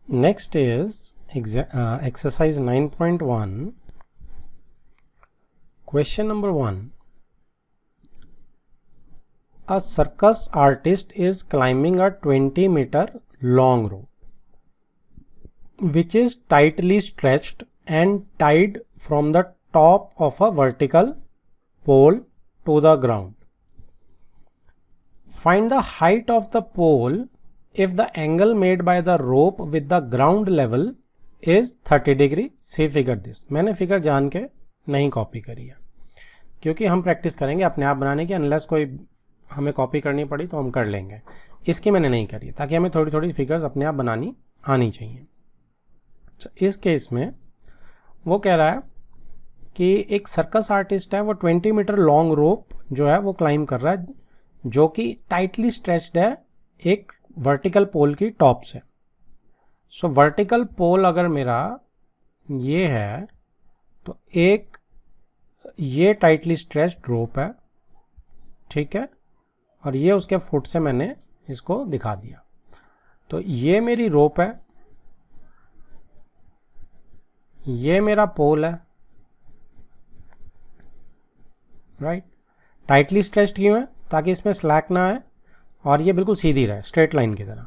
Next is exercise 9.1, question number 1। A circus artist is climbing a 20-meter long rope which is tightly stretched and tied from the top of a vertical pole to the ground. Find the height of the pole if the angle made by the rope with the ground level is 30 degree. See figure this. मैंने फिगर जान के नहीं कॉपी करी है, क्योंकि हम प्रैक्टिस करेंगे अपने आप बनाने की, अनलेस कोई हमें कॉपी करनी पड़ी तो हम कर लेंगे। इसकी मैंने नहीं करी, ताकि हमें थोड़ी थोड़ी फिगर्स अपने आप बनानी आनी चाहिए। इस केस में वो कह रहा है कि एक सर्कस आर्टिस्ट है, वो 20 मीटर लॉन्ग रोप जो है वो क्लाइंब कर रहा है, जो कि टाइटली स्ट्रेच्ड है एक वर्टिकल पोल की टॉप से। सो वर्टिकल पोल अगर मेरा ये है तो एक ये टाइटली स्ट्रेच्ड रोप है, ठीक है, और ये उसके फुट से मैंने इसको दिखा दिया। तो ये मेरी रोप है, ये मेरा पोल है, राइट। टाइटली स्ट्रेच्ड क्यों है? ताकि इसमें स्लैक ना आए और ये बिल्कुल सीधी रहे, स्ट्रेट लाइन की तरह।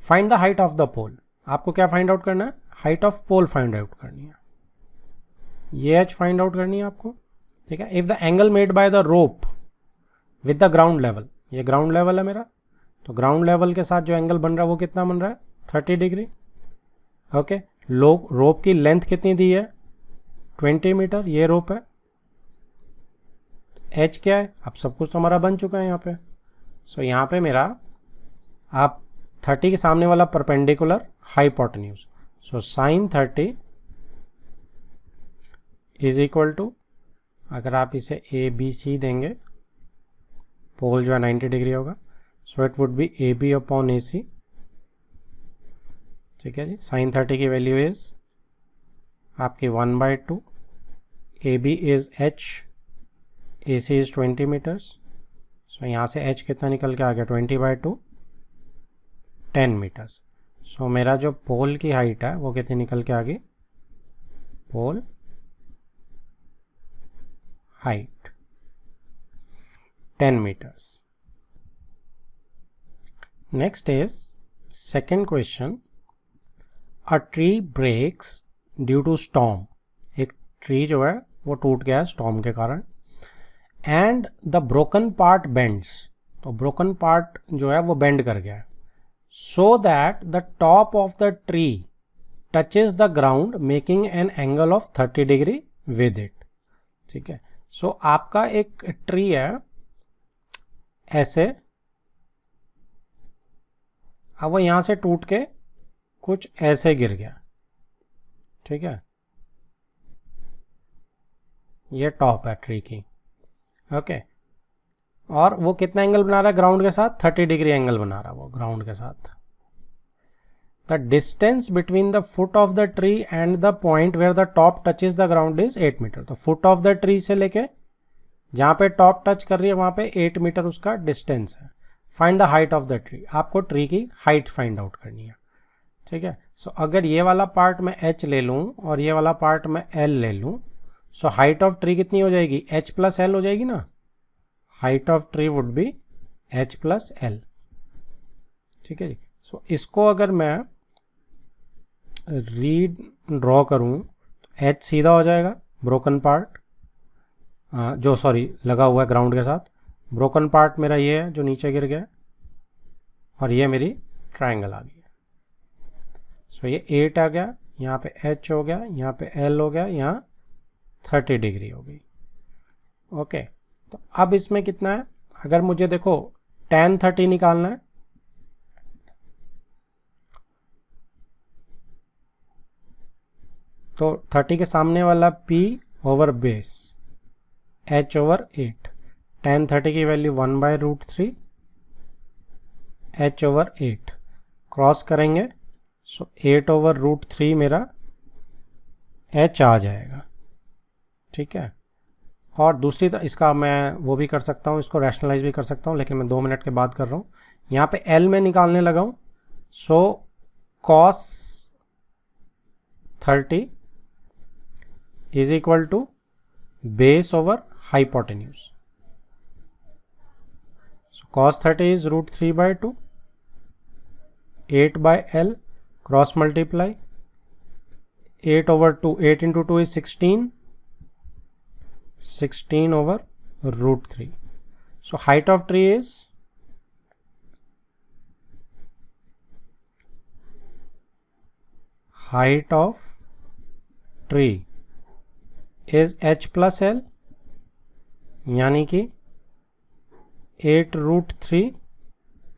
Find the height of the pole. आपको क्या फाइंड आउट करना है? Height of pole find out करनी है, ये h फाइंड आउट करनी है आपको, ठीक है। If the angle made by the rope with the ground level, ये ग्राउंड लेवल है मेरा, तो ग्राउंड लेवल के साथ जो एंगल बन रहा है वो कितना बन रहा है? 30 डिग्री। ओके, रोप की लेंथ कितनी दी है? 20 मीटर, ये रोप है। h क्या है? अब सब कुछ तो हमारा बन चुका है यहाँ पे। सो यहाँ पे मेरा आप 30 के सामने वाला perpendicular hypotenuse, so sin 30 is equal to, अगर आप इसे ABC देंगे, पोल जो है 90 डिग्री होगा, so it would be AB/AC, ठीक है जी। sin 30 की वैल्यू इज आपकी 1/2, AB is h, AC is 20 metres, so यहाँ से h कितना निकल के आ गया? 20/2, 10 मीटर्स। सो मेरा जो पोल की हाइट है वो कितनी निकल के आ गई? पोल height 10 meters. Next is second question. A tree breaks due to storm. एक ट्री जो है वो टूट गया है स्टॉर्म के कारण, and the broken part bends. तो broken part जो है वो बेंड कर गया है, so that the top of the tree touches the ground making an angle of 30 degree with it. ठीक है। सो आपका एक ट्री है ऐसे, अब वो यहां से टूट के कुछ ऐसे गिर गया, ठीक है, ये टॉप है ट्री की, ओके, और वो कितना एंगल बना रहा है ग्राउंड के साथ? 30 डिग्री एंगल बना रहा है वो ग्राउंड के साथ। The distance between the foot of the tree and the point where the top touches the ground is 8 metre. तो फुट ऑफ द ट्री से लेके जहां पे टॉप टच कर रही है वहां पे 8 मीटर उसका डिस्टेंस है। Find the height of the tree, आपको ट्री की हाइट फाइंड आउट करनी है, ठीक है। सो अगर ये वाला पार्ट मैं h ले लूँ और ये वाला पार्ट मैं l ले लूँ, सो हाइट ऑफ ट्री कितनी हो जाएगी? h + l हो जाएगी ना। Height of tree would be h + l, ठीक है जी। सो इसको अगर मैं ड्रॉ करूं तो h सीधा हो जाएगा ब्रोकन पार्ट, जो सॉरी लगा हुआ है ग्राउंड के साथ। ब्रोकन पार्ट मेरा ये है जो नीचे गिर गया, और ये मेरी ट्रायंगल आ गई। सो ये 8 आ गया, यहाँ पे H हो गया, यहाँ पे L हो गया, यहाँ 30 डिग्री हो गई। ओके, तो अब इसमें कितना है, अगर मुझे देखो tan 30 निकालना है, तो 30 के सामने वाला P over base H over 8, tan 30 की वैल्यू 1/√3 H ओवर 8, क्रॉस करेंगे सो 8/√3 मेरा H आ जाएगा। ठीक है, और दूसरी तरह इसका मैं वो भी कर सकता हूँ, इसको रैशनलाइज भी कर सकता हूँ, लेकिन मैं 2 मिनट के बाद कर रहा हूँ। यहाँ पे L में निकालने लगा हूँ, so cos 30 is equal to base over hypotenuse. So cos 30 is √3/2, 8/L, cross multiply 8/2, 8 into 2 is 16, 16 over √3. So height of tree is H plus L, यानी कि 8√3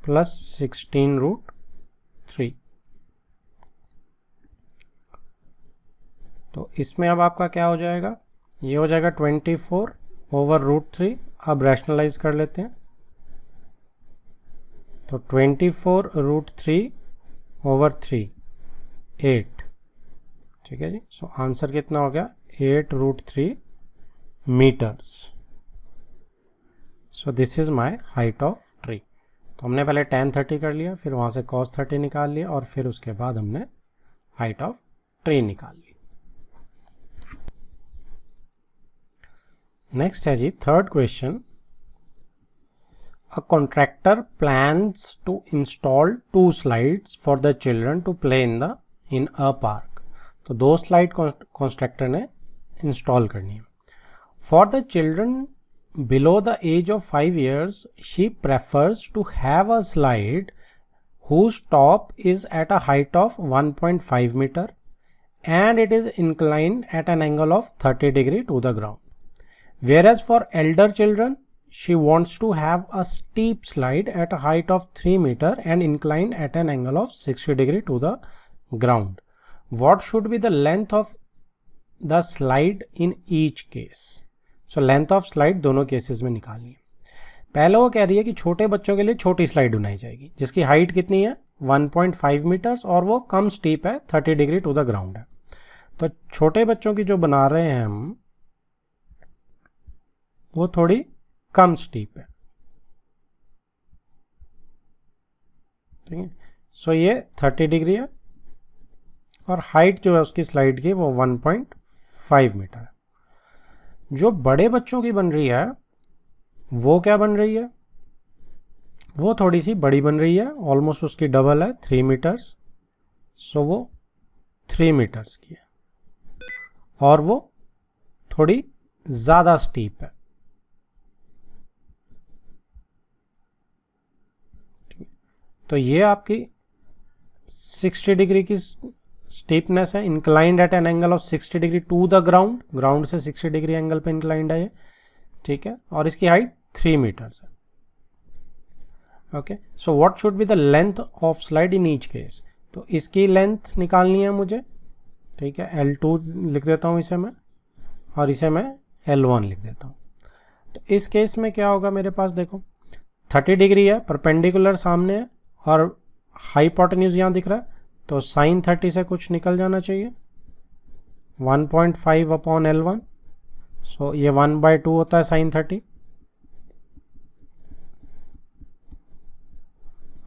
plus 16√3। तो इसमें अब आपका क्या हो जाएगा, ये हो जाएगा 24/√3। अब रैशनलाइज कर लेते हैं, तो 24√3/3 8। ठीक है जी, सो आंसर कितना हो गया, 8√3 metres. So this is my height of tree. तो हमने पहले tan 30 कर लिया, फिर वहाँ से cos 30 निकाल लिया, और फिर उसके बाद हमने हाइट ऑफ ट्री निकाल ली। नेक्स्ट है जी third question, a contractor plans to install 2 slides for the children to play in a park. तो 2 स्लाइड कॉन्ट्रैक्टर ने इंस्टॉल करनी है। For the children below the age of 5 years, she prefers to have a slide whose top is at a height of 1.5 meter and it is inclined at an angle of 30 degree to the ground. Whereas for elder children, she wants to have a steep slide at a height of 3 meter and inclined at an angle of 60 degree to the ground. What should be the length of the slide in each case? So length of slide दोनों केसेस में निकालनी है। पहले वो कह रही है कि छोटे बच्चों के लिए छोटी स्लाइड बनाई जाएगी जिसकी हाइट कितनी है 1.5 मीटर्स और वो कम स्टीप है 30 डिग्री टू द ग्राउंड है। तो छोटे बच्चों की जो बना रहे हैं हम वो थोड़ी कम स्टीप है। ठीक है, सो ये 30 डिग्री है और हाइट जो है उसकी स्लाइड की वो 1.5 मीटर है। जो बड़े बच्चों की बन रही है वो क्या बन रही है, वो थोड़ी सी बड़ी बन रही है, ऑलमोस्ट उसकी डबल है 3 मीटर्स। सो वो 3 मीटर्स की है और वो थोड़ी ज़्यादा स्टीप है। तो ये आपकी 60 डिग्री की स्टीपनेस है, inclined at an angle of 60 degree to the ground, ground से 60 डिग्री एंगल पे इंक्लाइंड है ये। ठीक है, और इसकी हाइट 3 मीटर्स है। Okay, so what should be the length of slide in each case. तो इसकी लेंथ निकालनी है मुझे। ठीक है, L2 लिख देता हूँ इसे मैं, और इसे मैं L1 लिख देता हूँ। तो इस केस में क्या होगा, मेरे पास देखो 30 डिग्री है, परपेंडिकुलर सामने है और हाइपोटेन्यूज यहाँ दिख रहा है, तो साइन 30 से कुछ निकल जाना चाहिए 1.5 अपॉन L1। सो ये 1/2 होता है साइन 30।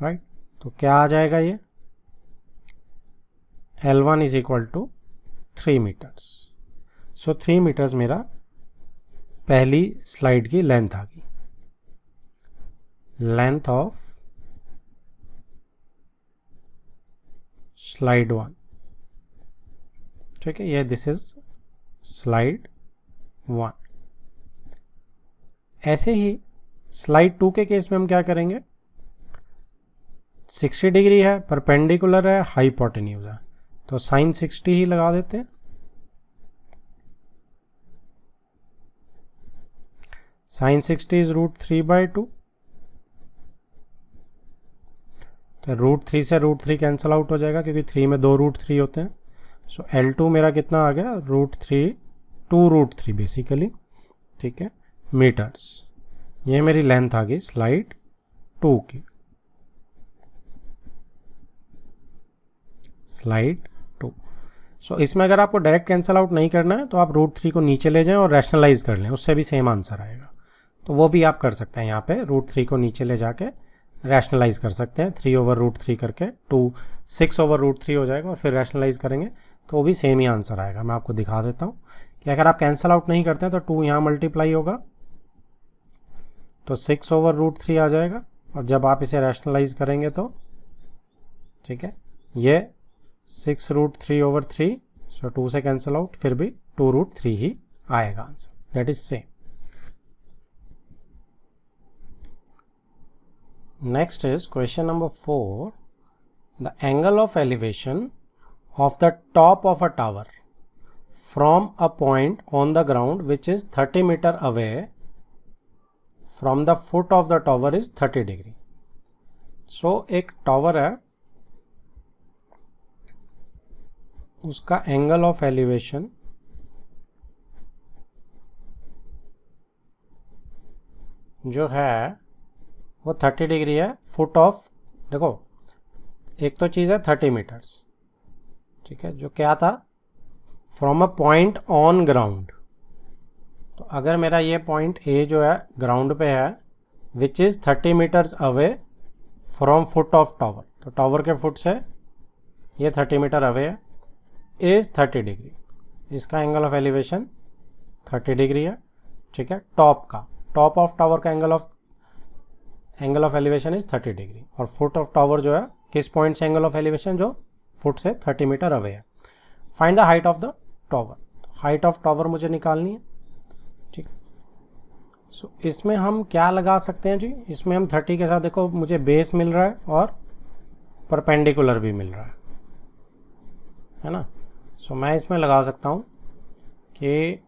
राइट, तो क्या आ जाएगा ये L1 is equal to 3 metres. So 3 metres मेरा पहली स्लाइड की लेंथ आ गई। Length of slide 1। ठीक है, ये दिस इज स्लाइड 1। ऐसे ही स्लाइड 2 के केस में हम क्या करेंगे, 60 डिग्री है, परपेंडिकुलर है, हाइपोटेन्यूज है, तो साइन 60 ही लगा देते हैं। साइन 60 इज √3/2, तो √3 से √3 कैंसिल आउट हो जाएगा क्योंकि 3 में 2 √3 होते हैं। सो L2 मेरा कितना आ गया, √3 2√3 बेसिकली, ठीक है, मीटर्स। ये मेरी लेंथ आ गई स्लाइड 2 की, स्लाइड 2। सो इसमें अगर आपको डायरेक्ट कैंसिल आउट नहीं करना है तो आप √3 को नीचे ले जाएं और रैशनलाइज कर लें, उससे भी सेम आंसर आएगा। तो वो भी आप कर सकते हैं, यहाँ पे √3 को नीचे ले जाके रैशनलाइज कर सकते हैं, 3/√3 करके 6/√3 हो जाएगा और फिर रैशनलाइज करेंगे तो वो भी सेम ही आंसर आएगा। मैं आपको दिखा देता हूँ कि अगर आप कैंसिल आउट नहीं करते हैं तो 2 यहाँ मल्टीप्लाई होगा तो 6/√3 आ जाएगा, और जब आप इसे रैशनलाइज करेंगे तो ठीक है ये 6√3/3, सो 2 से कैंसिल आउट, फिर भी 2√3 ही आएगा answer, that is same. Next is question number 4. The angle of elevation of the top of a tower from a point on the ground which is 30 meter away from the foot of the tower is 30 degree. So एक टॉवर है, उसका एंगल ऑफ एलिवेशन जो है वो 30 डिग्री है, फुट ऑफ, देखो एक तो चीज़ है 30 मीटर्स, ठीक है, जो क्या था, from a point on ground. तो अगर मेरा ये पॉइंट ए जो है ग्राउंड पे है, which is 30 meters away from foot of tower, तो टॉवर के फुट से ये 30 मीटर अवे है, इज़ 30 डिग्री, इसका एंगल ऑफ एलिवेशन 30 डिग्री है, ठीक है। टॉप का, टॉप ऑफ टावर का angle of elevation is 30 degree, और फुट ऑफ टावर जो है किस पॉइंट से एंगल ऑफ एलिवेशन, जो फुट से 30 मीटर अवे है। Find the height of the tower, height of tower मुझे निकालनी है, ठीक। सो इसमें हम क्या लगा सकते हैं जी, इसमें हम 30 के साथ, देखो मुझे बेस मिल रहा है और परपेंडिकुलर भी मिल रहा है ना। सो मैं इसमें लगा सकता हूँ कि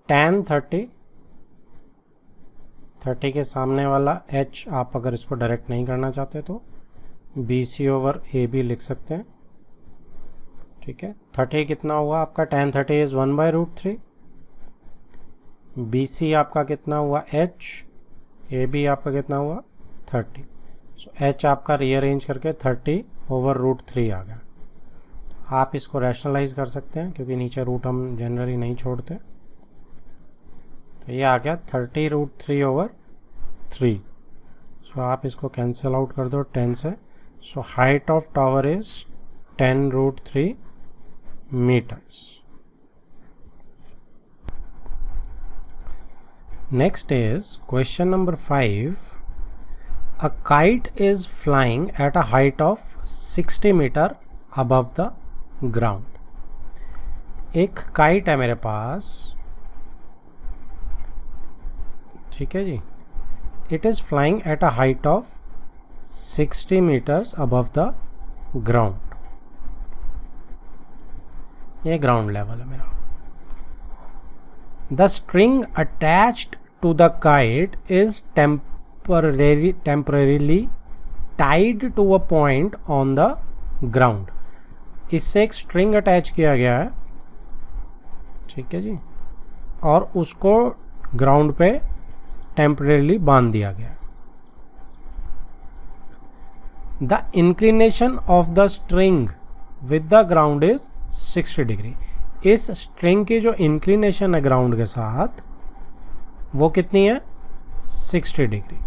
tan 30 के सामने वाला h, आप अगर इसको डायरेक्ट नहीं करना चाहते तो BC/AB लिख सकते हैं, ठीक है। 30 कितना हुआ आपका, tan 30 इज 1/√3, BC आपका कितना हुआ h, AB आपका कितना हुआ 30, सो h आपका रीअरेंज करके 30/√3 आ गया। आप इसको रैशनलाइज कर सकते हैं क्योंकि नीचे रूट हम जनरली नहीं छोड़ते, तो ये आ गया 30√3/3। सो आप इसको कैंसिल आउट कर दो 10 से, so height of tower is 10√3 metres. Next is question number 5. A kite is flying at a height of 60 metre above the ground. एक काइट है मेरे पास, ठीक है जी, it is flying at a height of 60 metres above the ground. ये ग्राउंड लेवल है मेरा। The string attached to the kite is temporarily tied to a point on the ground. इससे एक स्ट्रिंग अटैच किया गया है, ठीक है जी, और उसको ग्राउंड पे टेम्परेरीली बांध दिया गया। The inclination of the string with the ground is 60 degree. इस स्ट्रिंग की जो इंक्लिनेशन है ग्राउंड के साथ वो कितनी है, 60 degree.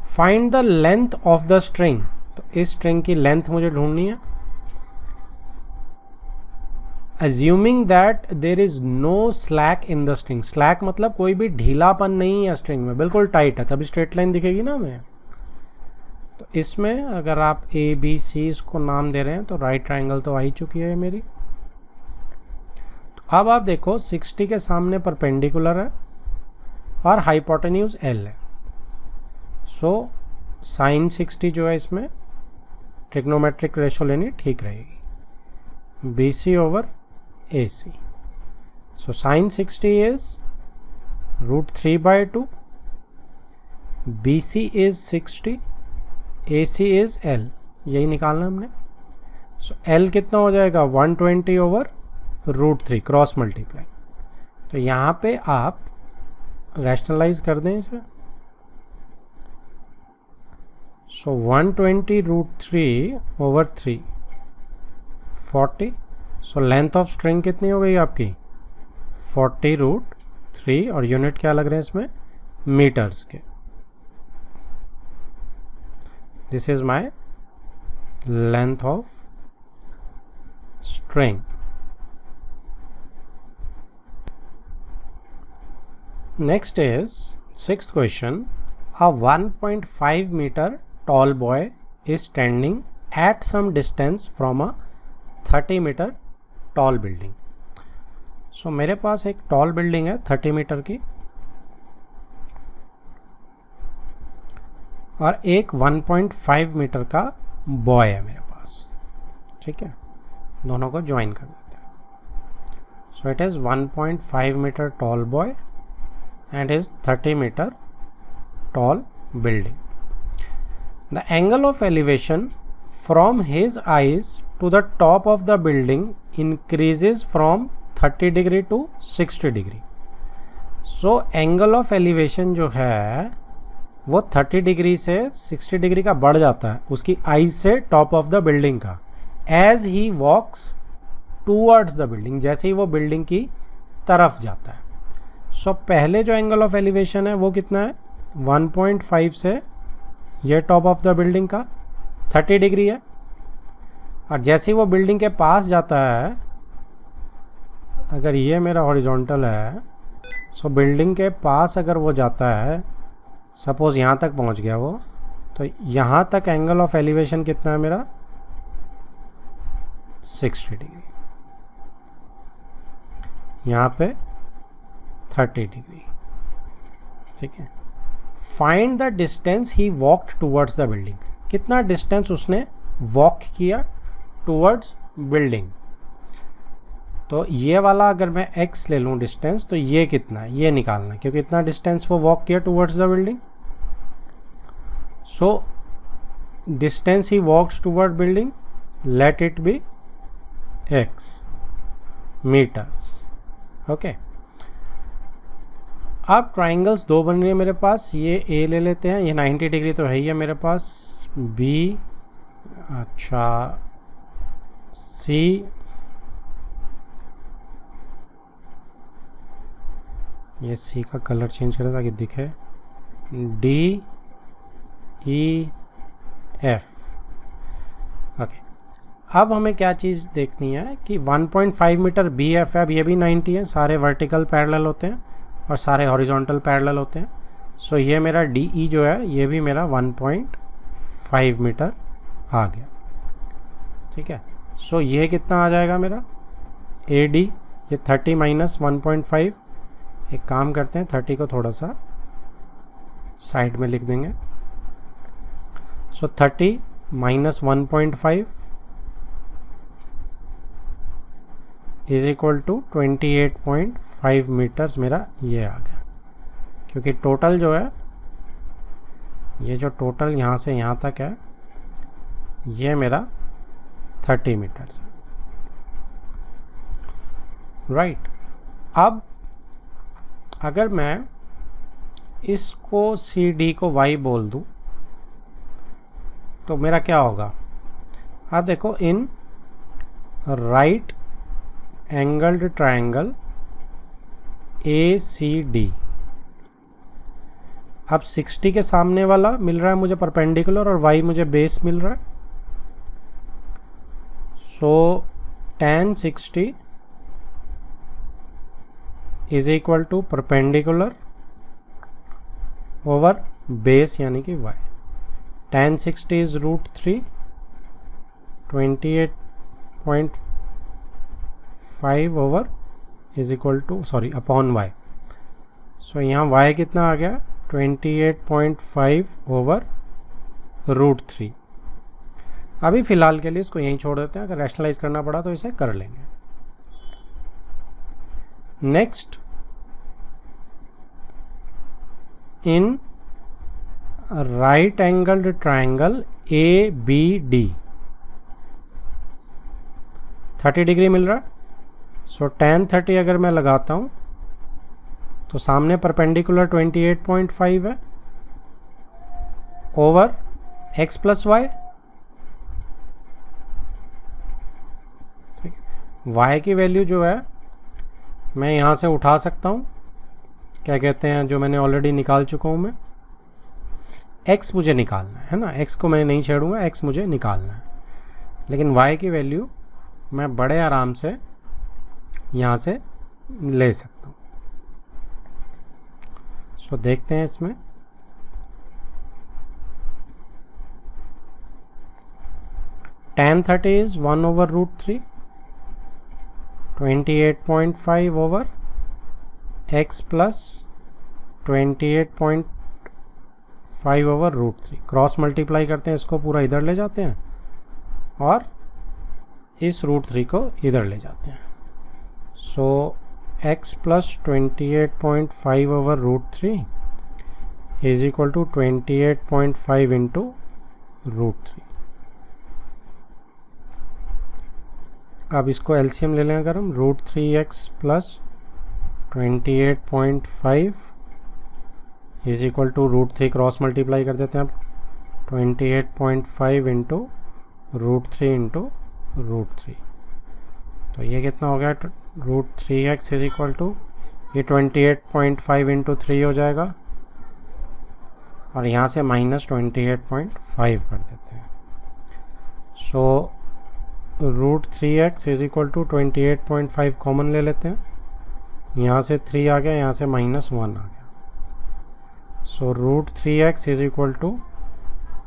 Find the length of the string, तो इस स्ट्रिंग की लेंथ मुझे ढूंढनी है। Assuming that there is no slack in the string, slack मतलब कोई भी ढीलापन नहीं है स्ट्रिंग में, बिल्कुल टाइट है, तभी स्ट्रेट लाइन दिखेगी ना हमें। तो इसमें अगर आप ABC इसको नाम दे रहे हैं तो राइट ट्रायंगल तो आ ही चुकी है मेरी। तो अब आप देखो 60 के सामने परपेंडिकुलर है और हाइपोटेन्यूज L है, सो साइन 60 जो है इसमें ट्रिग्नोमेट्रिक रेशो लेनी ठीक रहेगी, BC over AC. So sin 60 is √3/2, BC is 60, AC is L, यही निकालना हमने. So L कितना हो जाएगा 120 ओवर √3 क्रॉस मल्टीप्लाई. तो यहाँ पे आप रैशनलाइज कर दें इसे. सो 120 √3 over 3 40. So length of string कितनी हो गई आपकी 40√3 और यूनिट क्या लग रहे हैं इसमें मीटर्स के. This is my length of string. Next is sixth question. A 1.5 meter tall boy is standing at some distance from a 30 meter tall building. So मेरे पास एक tall building है 30 मीटर की और एक 1.5 मीटर का बॉय है मेरे पास. ठीक है, दोनों को ज्वाइन कर देते हैं. So it is 1.5 meter tall boy and his 30 meter tall building. The angle of elevation from his eyes to the top of the building increases from 30 degree to 60 degree. So angle of elevation जो है वो 30 डिग्री से 60 डिग्री का बढ़ जाता है उसकी आईज से टॉप ऑफ द बिल्डिंग का, as he walks towards the building, जैसे ही वो बिल्डिंग की तरफ जाता है. सो पहले जो एंगल ऑफ एलिवेशन है वो कितना है 1.5 से ये टॉप ऑफ द बिल्डिंग का 30 डिग्री है, और जैसे ही वो बिल्डिंग के पास जाता है, अगर ये मेरा हॉरिजॉन्टल है, सो बिल्डिंग के पास अगर वो जाता है, सपोज़ यहाँ तक पहुँच गया वो, तो यहाँ तक एंगल ऑफ एलिवेशन कितना है मेरा 60 डिग्री, यहाँ पे 30 डिग्री. ठीक है. Find the distance he walked towards the building. कितना डिस्टेंस उसने वॉक किया टूवर्ड्स बिल्डिंग. तो ये वाला अगर मैं x ले लूँ डिस्टेंस, तो ये कितना है ये निकालना है, क्योंकि इतना डिस्टेंस वो वॉक किया towards the building. So distance he walks toward building, let it be x meters. Okay. अब ट्राइंगल्स दो बन रही है मेरे पास. ये A ले लेते हैं, ये 90 डिग्री तो है ही है मेरे पास. B, अच्छा C, ये C का कलर चेंज करें ताकि दिखे. D, E, F. ओके. अब हमें क्या चीज़ देखनी है कि 1.5 मीटर BF है. अब ये भी 90 है. सारे वर्टिकल पैरेलल होते हैं और सारे हॉरिजॉन्टल पैरेलल होते हैं. सो ये मेरा DE जो है ये भी मेरा 1.5 मीटर आ गया. ठीक है. सो ये कितना आ जाएगा मेरा AD, ये 30 माइनस 1.5. एक काम करते हैं, 30 को थोड़ा सा साइड में लिख देंगे. So 30 minus 1.5 is equal to 28.5 meters मेरा ये आ गया. क्योंकि टोटल जो है, ये जो टोटल यहाँ से यहाँ तक है, ये मेरा 30 मीटर्स है. राइट. अब अगर मैं इसको CD को Y बोल दूँ तो मेरा क्या होगा. आप देखो, इन राइट एंगल्ड ट्रायंगल ACD, अब 60 के सामने वाला मिल रहा है मुझे परपेंडिकुलर और Y मुझे बेस मिल रहा है. So tan 60 is equal to perpendicular over base यानी कि Y. tan 60 is √3, 28.5 over is equal to upon Y. So यहाँ वाई कितना आ गया 28.5 ओवर √3। अभी फ़िलहाल के लिए इसको यहीं छोड़ देते हैं, अगर रैशनलाइज करना पड़ा तो इसे कर लेंगे। Next, in right angled triangle ABD 30 degree मिल रहा है। सो tan 30 अगर मैं लगाता हूँ तो सामने परपेंडिकुलर 28.5 है ओवर x प्लस वाई। ठीक है, y की वैल्यू जो है मैं यहाँ से उठा सकता हूँ, क्या कहते हैं, जो मैंने ऑलरेडी निकाल चुका हूँ मैं। x मुझे निकालना है ना, x को मैं नहीं छेड़ूंगा, x मुझे निकालना है। लेकिन y की वैल्यू मैं बड़े आराम से यहाँ से ले सकता हूँ। सो देखते हैं इसमें। tan 30 is 1 over √3, 28.5 over x plus 28.5 over √3। Cross multiply करते हैं, इसको पूरा इधर ले जाते हैं और इस √3 को इधर ले जाते हैं। So x plus 28.5 over √3 is equal to 28.5 into √3। अब इसको एलसीएम ले लें अगर हम, √3x plus 28.5 is equal to √3 cross multiply कर देते हैं अब, 28.5 इंटू √3 इंटू √3। तो ये कितना हो गया, √3x इज इक्वल टू, ये 28.5 इंटू 3 हो जाएगा और यहाँ से माइनस 28.5 कर देते हैं। So √3x is equal to 28.5 common ले लेते हैं, यहाँ से 3 आ गया, यहाँ से -1 आ गया। So √3x is equal to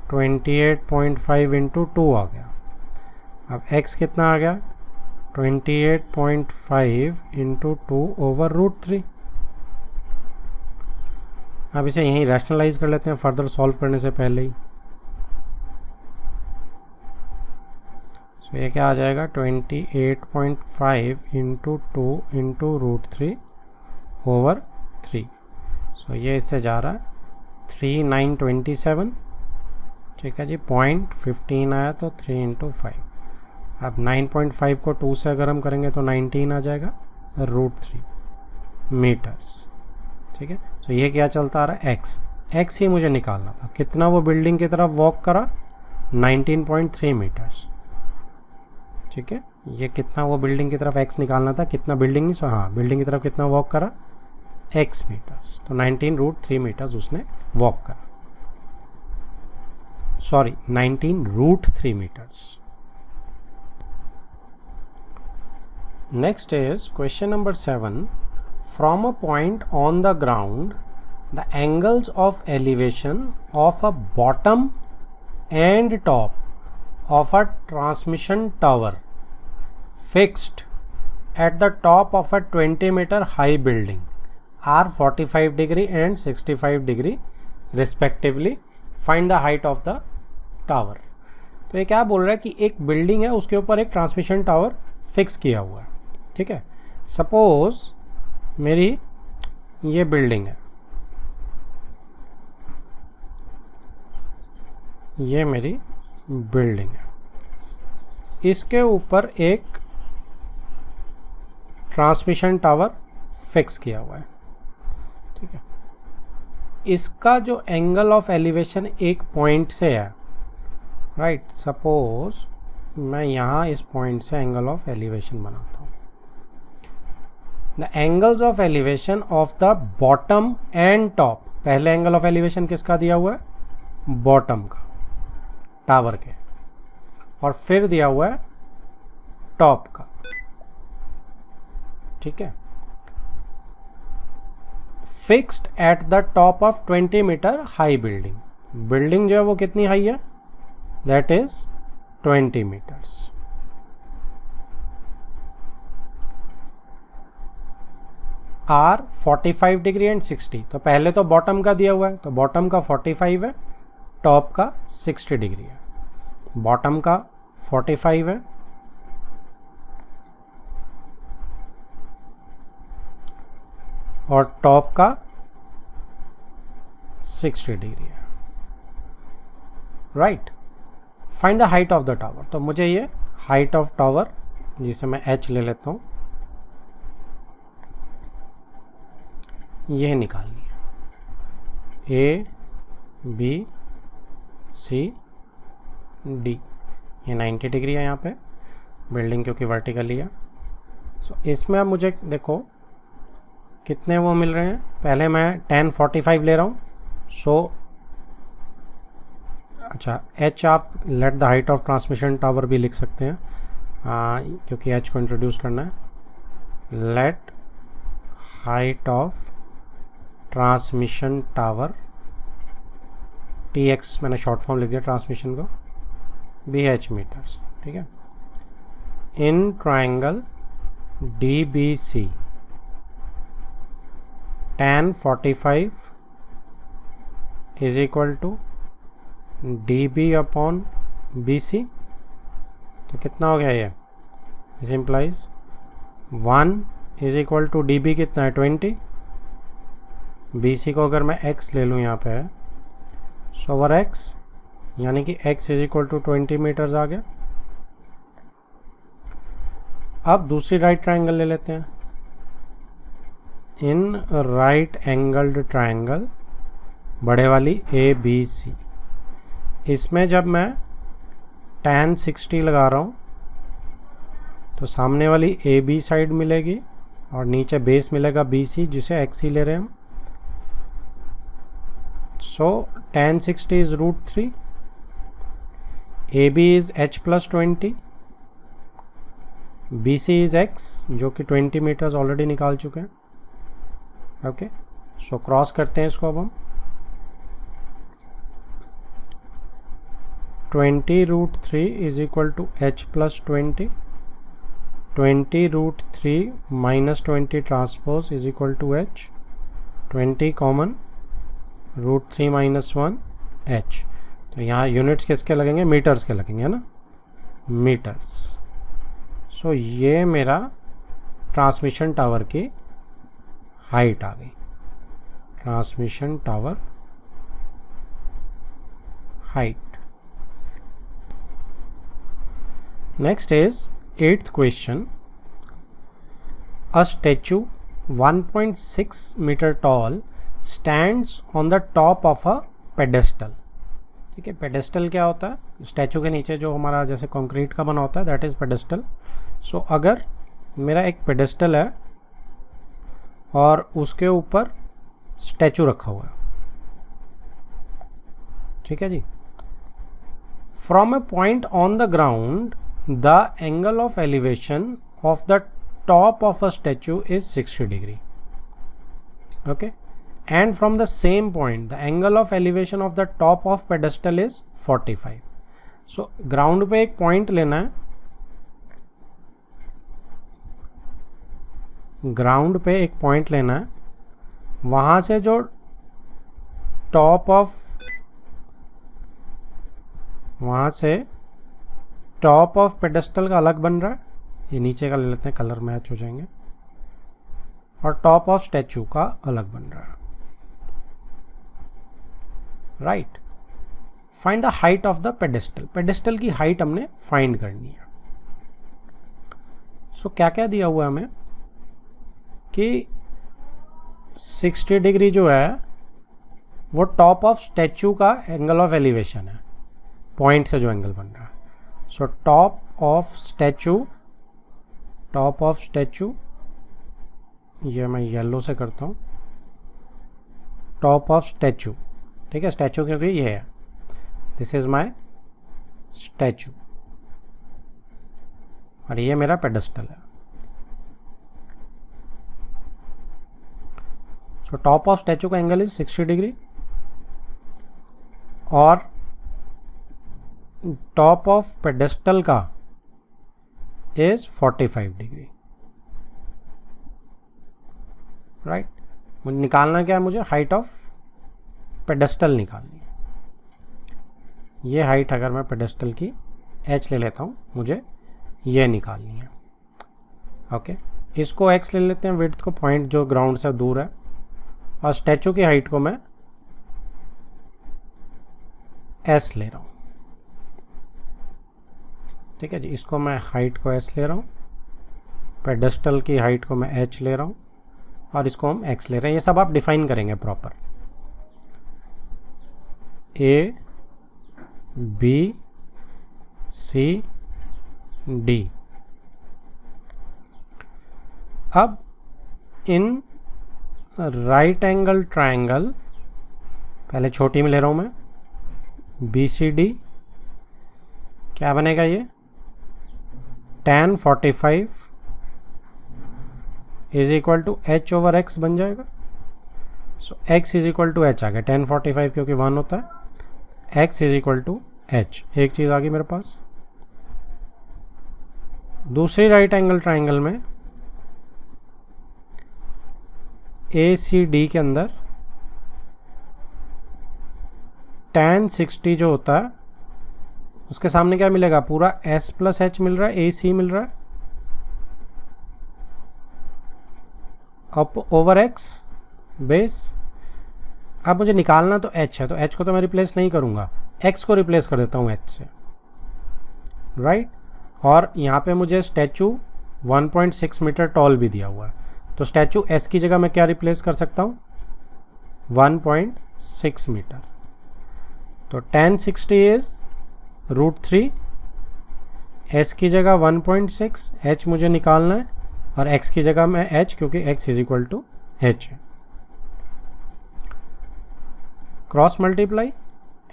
28.5 into 2 आ गया। अब x कितना आ गया, 28.5 इंटू 2 ओवर √3। अब इसे यहीं रैशनलाइज कर लेते हैं फर्दर सॉल्व करने से पहले ही। सो ये क्या आ जाएगा, 28.5 इंटू 2 इंटू √3 ओवर 3। सो ये इससे जा रहा है 3927। ठीक है जी, 0.15 आया तो 3 इंटू 5। अब 9.5 को 2 से अगर हम करेंगे तो 19 आ जाएगा √3 मीटर्स। ठीक है, तो ये क्या चलता आ रहा है, x ही मुझे निकालना था। कितना वो बिल्डिंग की तरफ वॉक करा, 19.3 मीटर्स। ठीक है, ये कितना वो बिल्डिंग की तरफ x निकालना था, कितना बिल्डिंग नहीं, हाँ बिल्डिंग की तरफ कितना वॉक करा, x मीटर्स। तो 19 √3 मीटर्स उसने वॉक करा, 19 √3 metres. Next is question number 7. From a point on the ground, the angles of elevation of a bottom and top of a transmission tower fixed at the top of a 20-meter high building are 45 degree and 65 degree respectively. Find the height of the tower. तो ये क्या बोल रहा है कि एक बिल्डिंग है, उसके ऊपर एक ट्रांसमिशन टावर फिक्स किया हुआ है। ठीक है, सपोज मेरी ये बिल्डिंग है, ये मेरी बिल्डिंग है, इसके ऊपर एक ट्रांसमिशन टावर फिक्स किया हुआ है। ठीक है, इसका जो एंगल ऑफ एलिवेशन एक पॉइंट से है, राइट, सपोज मैं यहाँ इस पॉइंट से एंगल ऑफ एलिवेशन बनाता हूँ। The angles of elevation of the bottom and top, पहले एंगल ऑफ एलिवेशन किसका दिया हुआ है, बॉटम का, टावर के, और फिर दिया हुआ है टॉप का। ठीक है, fixed at the top of 20 meter high building. Building जो है वो कितनी हाई है, that is 20 meters. Are 45 degree and 60। तो पहले तो बॉटम का दिया हुआ है, तो बॉटम का 45 है, टॉप का 60 डिग्री है। बॉटम का 45 है और टॉप का 60 डिग्री है, right. Find the height of the tower. तो मुझे ये हाइट ऑफ टावर, जिसे मैं h ले लेता हूँ, यह निकालनी है। A B C D, ये 90 डिग्री है यहाँ पे, बिल्डिंग क्योंकि वर्टिकली है। सो इसमें अब मुझे देखो कितने वो मिल रहे हैं। पहले मैं 1045 ले रहा हूँ। सो अच्छा, h आप late the height of transmission tower भी लिख सकते हैं, क्योंकि h को इंट्रोड्यूस करना है। Let height of transmission tower, TX मैंने शॉर्ट फॉर्म लिख दिया ट्रांसमिशन को, BH मीटर्स, ठीक है। In triangle DBC tan 45 is equal to DB upon BC। तो कितना हो गया ये? This implies 1 is equal to DB कितना है 20, BC को अगर मैं x ले लूँ यहाँ पे है, सो ओवर x, यानी कि x is equal to 20 metres आ गया। अब दूसरी राइट ट्रायंगल ले लेते हैं। इन राइट एंगल्ड ट्रायंगल, बड़े वाली ABC, इसमें जब मैं tan 60 लगा रहा हूँ तो सामने वाली AB साइड मिलेगी और नीचे बेस मिलेगा BC, जिसे XC ले रहे हैं हम। सो tan 60 is √3, AB is h plus 20, BC is x, जो कि 20 मीटर्स ऑलरेडी निकाल चुके हैं। ओके, सो क्रॉस करते हैं इसको अब हम। 20√3 is equal to h plus 20, 20√3 minus 20 transpose is equal to h, 20 common, √3 minus 1 h। तो यहाँ यूनिट्स किसके लगेंगे? मीटर्स के लगेंगे, है ना, मीटर्स। सो ये मेरा ट्रांसमिशन टावर की हाइट आ गई, transmission tower height. Next is 8th question. A statue 1.6 meter tall stands on the top of a pedestal. ठीक है, पेडेस्टल क्या होता है? स्टैचू के नीचे जो हमारा जैसे कंक्रीट का बना होता है, दैट इज़ पेडेस्टल। सो अगर मेरा एक पेडेस्टल है और उसके ऊपर स्टैचू रखा हुआ है, ठीक है जी, from a point on the ground the angle of elevation of the top of a statue is 60 degree. Okay, and from the same point the angle of elevation of the top of pedestal is 45. so ground पे एक point लेना है, ground पे एक point लेना है, वहाँ से जो top of, वहाँ से top of pedestal का अलग बन रहा है, ये नीचे का ले लेते हैं, कलर मैच हो जाएंगे, और top of statue का अलग बन रहा है, right. Find the height of the pedestal. Pedestal की हाइट हमने फाइंड करनी है। सो क्या क्या दिया हुआ है हमें कि 60 डिग्री जो है वो टॉप ऑफ स्टैचू का एंगल ऑफ एलिवेशन है, पॉइंट से जो एंगल बन रहा है। So top of statute, top of statute, ये मैं येलो से करता हूँ, टॉप ऑफ स्टैचू, ठीक है, स्टैचू क्योंकि ये है, दिस इज माय स्टैचू, और ये मेरा पेडेस्टल है। सो टॉप ऑफ स्टैचू का एंगल इज 60 डिग्री और टॉप ऑफ पेडेस्टल का इज 45 डिग्री। राइट। मुझे निकालना क्या है, मुझे हाइट ऑफ पेडेस्टल निकालनी है। ये हाइट अगर मैं पेडेस्टल की h ले लेता हूँ, मुझे ये निकालनी है। ओके, इसको x ले लेते हैं, विड्थ को, पॉइंट जो ग्राउंड से दूर है, और स्टैचू की हाइट को मैं s ले रहा हूँ। ठीक है जी, इसको मैं हाइट को s ले रहा हूँ, पेडेस्टल की हाइट को मैं h ले रहा हूँ, और इसको हम x ले रहे हैं। ये सब आप डिफाइन करेंगे proper. A B C D। अब इन राइट एंगल ट्रायंगल, पहले छोटी में ले रहा हूँ मैं, BCD, क्या बनेगा ये, tan 45 is equal to h over x बन जाएगा। So x is equal to h आ गया, tan 45 क्योंकि 1 होता है, x is equal to h। एक चीज़ आ गई मेरे पास। दूसरी राइट एंगल ट्रायंगल में ACD के अंदर tan 60 जो होता है, उसके सामने क्या मिलेगा, पूरा s प्लस h मिल रहा है, AC मिल रहा है, अप ओवर x बेस। अब मुझे निकालना तो h है, तो h को तो मैं रिप्लेस नहीं करूँगा, x को रिप्लेस कर देता हूँ h से, राइट। और यहाँ पे मुझे स्टैचू 1.6 मीटर टॉल भी दिया हुआ है, तो स्टैचू s की जगह मैं क्या रिप्लेस कर सकता हूँ, 1.6 मीटर। तो tan 60 इज √3, s की जगह 1.6, h मुझे निकालना है, और x की जगह मैं h, क्योंकि x is equal to h है। Cross multiply,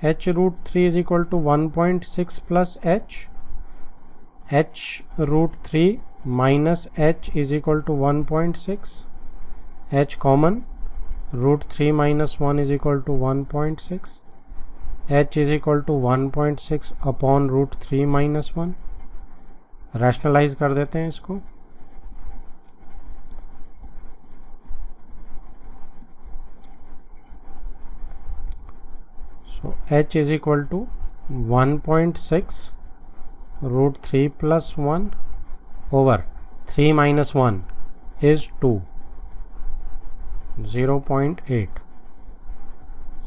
h √3 is equal to 1.6 plus h √3 minus h is equal to 1.6, h common, √3 minus 1 is equal to 1.6, h is equal to 1.6 upon √3 minus 1। Rationalise कर देते हैं इसको, so h is equal to 1.6 √3 plus 1 over 3 minus 1 is 2, 0.8.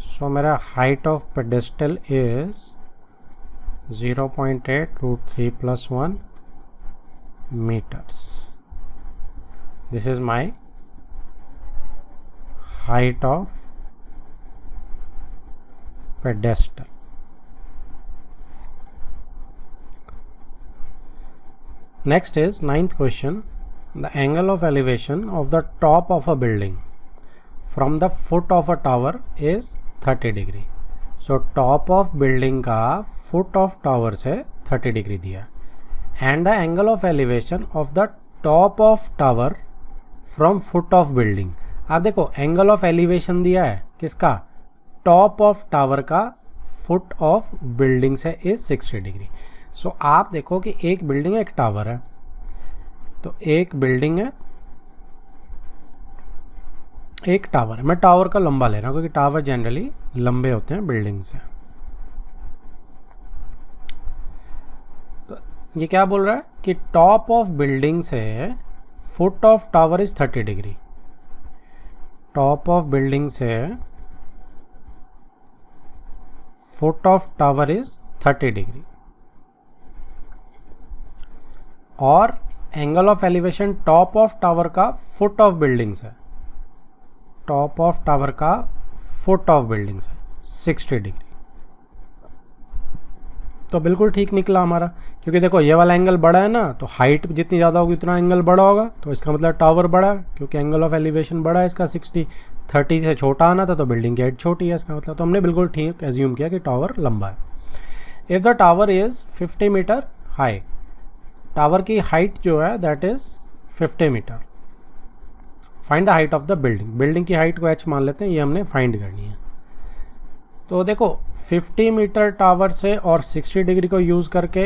So मेरा height of pedestal is 0.8 √3 plus 1 meters. This is my height of pedestal. Next is 9th question. The angle of elevation of the top of a building from the foot of a tower is 30 degree. So top of building का foot of tower से 30 degree दिया, and the angle of elevation of the top of tower from foot of building. आप देखो angle of elevation दिया है किसका, टॉप ऑफ टावर का, फुट ऑफ बिल्डिंग से इज 60 डिग्री। सो आप देखो कि एक बिल्डिंग है, एक टावर है, तो एक बिल्डिंग है, एक टावर है। मैं टावर का लंबा ले रहा हूँ क्योंकि टावर जनरली लंबे होते हैं बिल्डिंग से। तो ये क्या बोल रहा है कि टॉप ऑफ बिल्डिंग से foot of tower is 30 degree. Top of building से foot of tower is 30 degree, और angle of elevation top of tower का फुट ऑफ बिल्डिंग से, टॉप ऑफ टावर का फुट ऑफ बिल्डिंग से 60 डिग्री। तो बिल्कुल ठीक निकला हमारा, क्योंकि देखो ये वाला एंगल बड़ा है ना, तो हाइट जितनी ज़्यादा होगी उतना एंगल बड़ा होगा, तो इसका मतलब टावर बड़ा है, क्योंकि एंगल ऑफ एलिवेशन बड़ा है इसका 60, 30 से छोटा आना था तो बिल्डिंग की हाइट छोटी है इसका मतलब। तो हमने बिल्कुल ठीक एज्यूम किया कि टावर लंबा है। If the tower is 50 meter high, tower की हाइट जो है that is 50 meter. Find the height of the building, building की हाइट को h मान लेते हैं, ये हमने फाइंड करनी है। तो देखो 50 मीटर टावर से और 60 डिग्री को यूज़ करके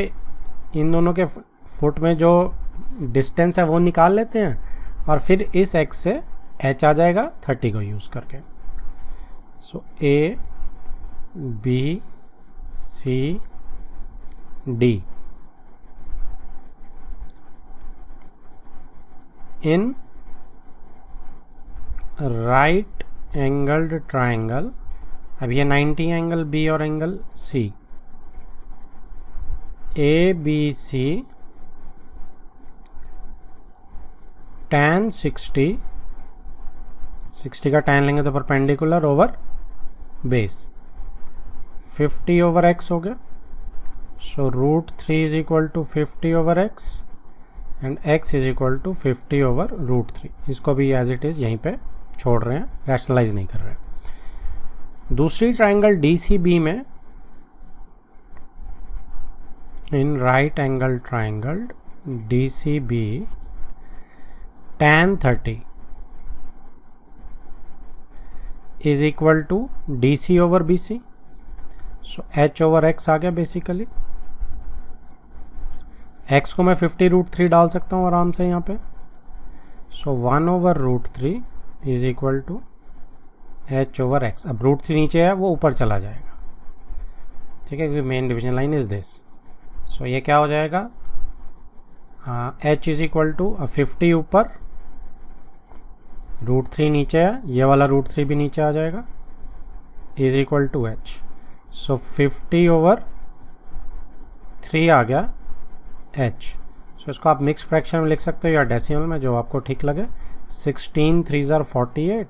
इन दोनों के फुट में जो डिस्टेंस है वो निकाल लेते हैं, और फिर इस x से एच आ जाएगा 30 को यूज़ करके। So A B C D in right angled triangle, अब ये 90 एंगल बी और angle C, A B C tan 60 का tan लेंगे तो perpendicular over base 50 over X हो गया। So √3 is equal to 50 over X and x is equal to 50 over √3। इसको भी एज इट इज़ यहीं पे छोड़ रहे हैं, रैशनलाइज नहीं कर रहे हैं। दूसरी ट्राइंगल DCB में in right angle triangle DCB tan 30 is equal to DC over BC। So h over x आ गया बेसिकली। x को मैं 50 √3 डाल सकता हूँ आराम से यहाँ पे। So 1 over √3 is equal to h over x। अब √3 नीचे है, वो ऊपर चला जाएगा, ठीक है, क्योंकि main division line is this. So ये क्या हो जाएगा, h इज इक्वल टू 50 ऊपर, √3 नीचे है, ये वाला √3 भी नीचे आ जाएगा, is equal to h। So 50 over 3 आ गया h। सो इसको आप मिक्स फ्रैक्शन में लिख सकते हो या डेसिमल में, जो आपको ठीक लगे। 16 3 48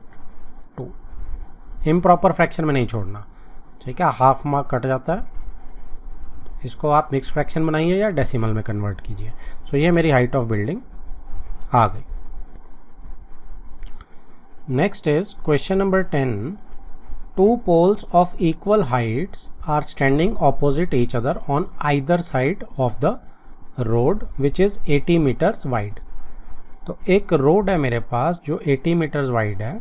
2। इम्प्रॉपर फ्रैक्शन में नहीं छोड़ना, ठीक है, हाफ मार्क कट जाता है। इसको आप मिक्स फ्रैक्शन बनाइए या डेसिमल में कन्वर्ट कीजिए। सो ये मेरी हाइट ऑफ बिल्डिंग आ गई। Next is question number 10। Two poles of equal heights are standing opposite each other on either side of the road which is 80 meters wide। तो एक रोड है मेरे पास जो 80 मीटर्स वाइड है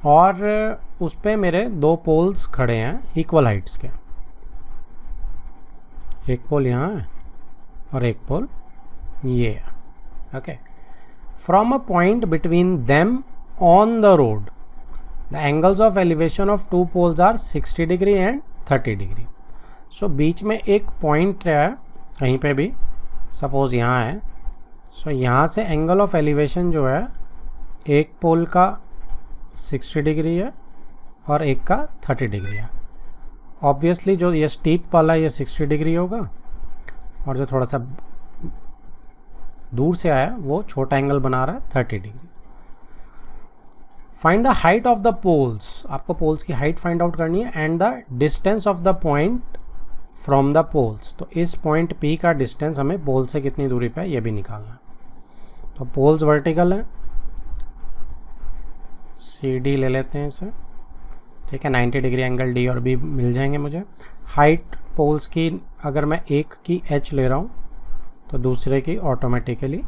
और उस पे मेरे दो पोल्स खड़े हैं इक्वल हाइट्स के। एक पोल यहाँ है और एक पोल ये है। Okay, from a point between them on the road the angles of elevation of two poles are 60 degree and 30 degree। सो बीच में एक पॉइंट है कहीं पे भी, सपोज यहाँ है। सो यहाँ से एंगल ऑफ एलिवेशन जो है एक पोल का 60 डिग्री है और एक का 30 डिग्री है। ऑब्वियसली जो ये स्टीप वाला ये 60 डिग्री होगा और जो थोड़ा सा दूर से आया वो छोटा एंगल बना रहा है 30 degree. Find the height of the poles, आपको पोल्स की हाइट फाइंड आउट करनी है, and the distance of the point from the poles. तो इस पॉइंट P का डिस्टेंस हमें पोल से कितनी दूरी पे है ये भी निकालना है। तो पोल्स वर्टिकल है, CD ले लेते हैं इसे, ठीक है, 90 डिग्री एंगल D और B मिल जाएंगे मुझे। हाइट पोल्स की अगर मैं एक की H ले रहा हूँ तो दूसरे की ऑटोमेटिकली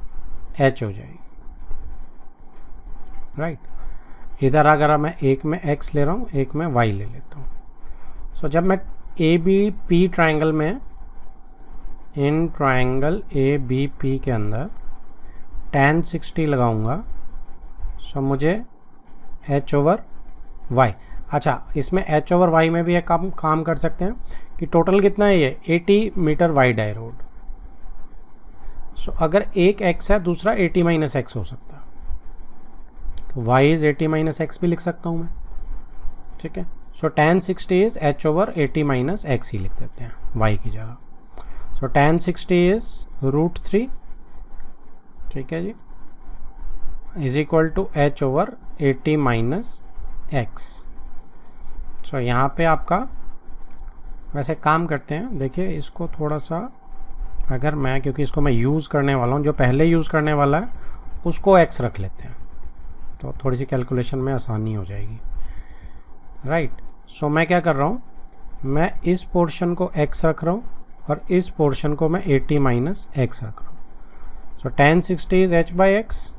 H हो जाएगी, राइट। इधर अगर मैं एक में x ले रहा हूँ एक में y ले लेता हूँ। सो जब मैं ABP ट्राइंगल में, इन ट्राइंगल ABP के अंदर tan 60 लगाऊंगा, सो मुझे h ओवर y, अच्छा इसमें h ओवर y में भी एक काम कर सकते हैं कि टोटल कितना है, ये 80 मीटर वाइड है रोड। सो अगर एक x है दूसरा 80 माइनस x हो सकता है, तो y इज़ 80 माइनस एक्स भी लिख सकता हूँ मैं, ठीक है। So tan 60 is h over 80 minus X ही लिख देते हैं y की जगह। सो tan 60 इज़ √3, ठीक है जी, is equal to h over 80 minus X. So यहाँ पे आपका वैसे काम करते हैं, देखिए इसको थोड़ा सा, अगर मैं, क्योंकि इसको मैं यूज़ करने वाला हूँ, जो पहले यूज़ करने वाला है उसको x रख लेते हैं, तो थोड़ी सी कैलकुलेशन में आसानी हो जाएगी, राइट। सो मैं क्या कर रहा हूँ, मैं इस पोर्शन को x रख रहा हूँ और इस पोर्शन को मैं 80 माइनस एक्स रख रहा हूँ। So tan 60 is h by X,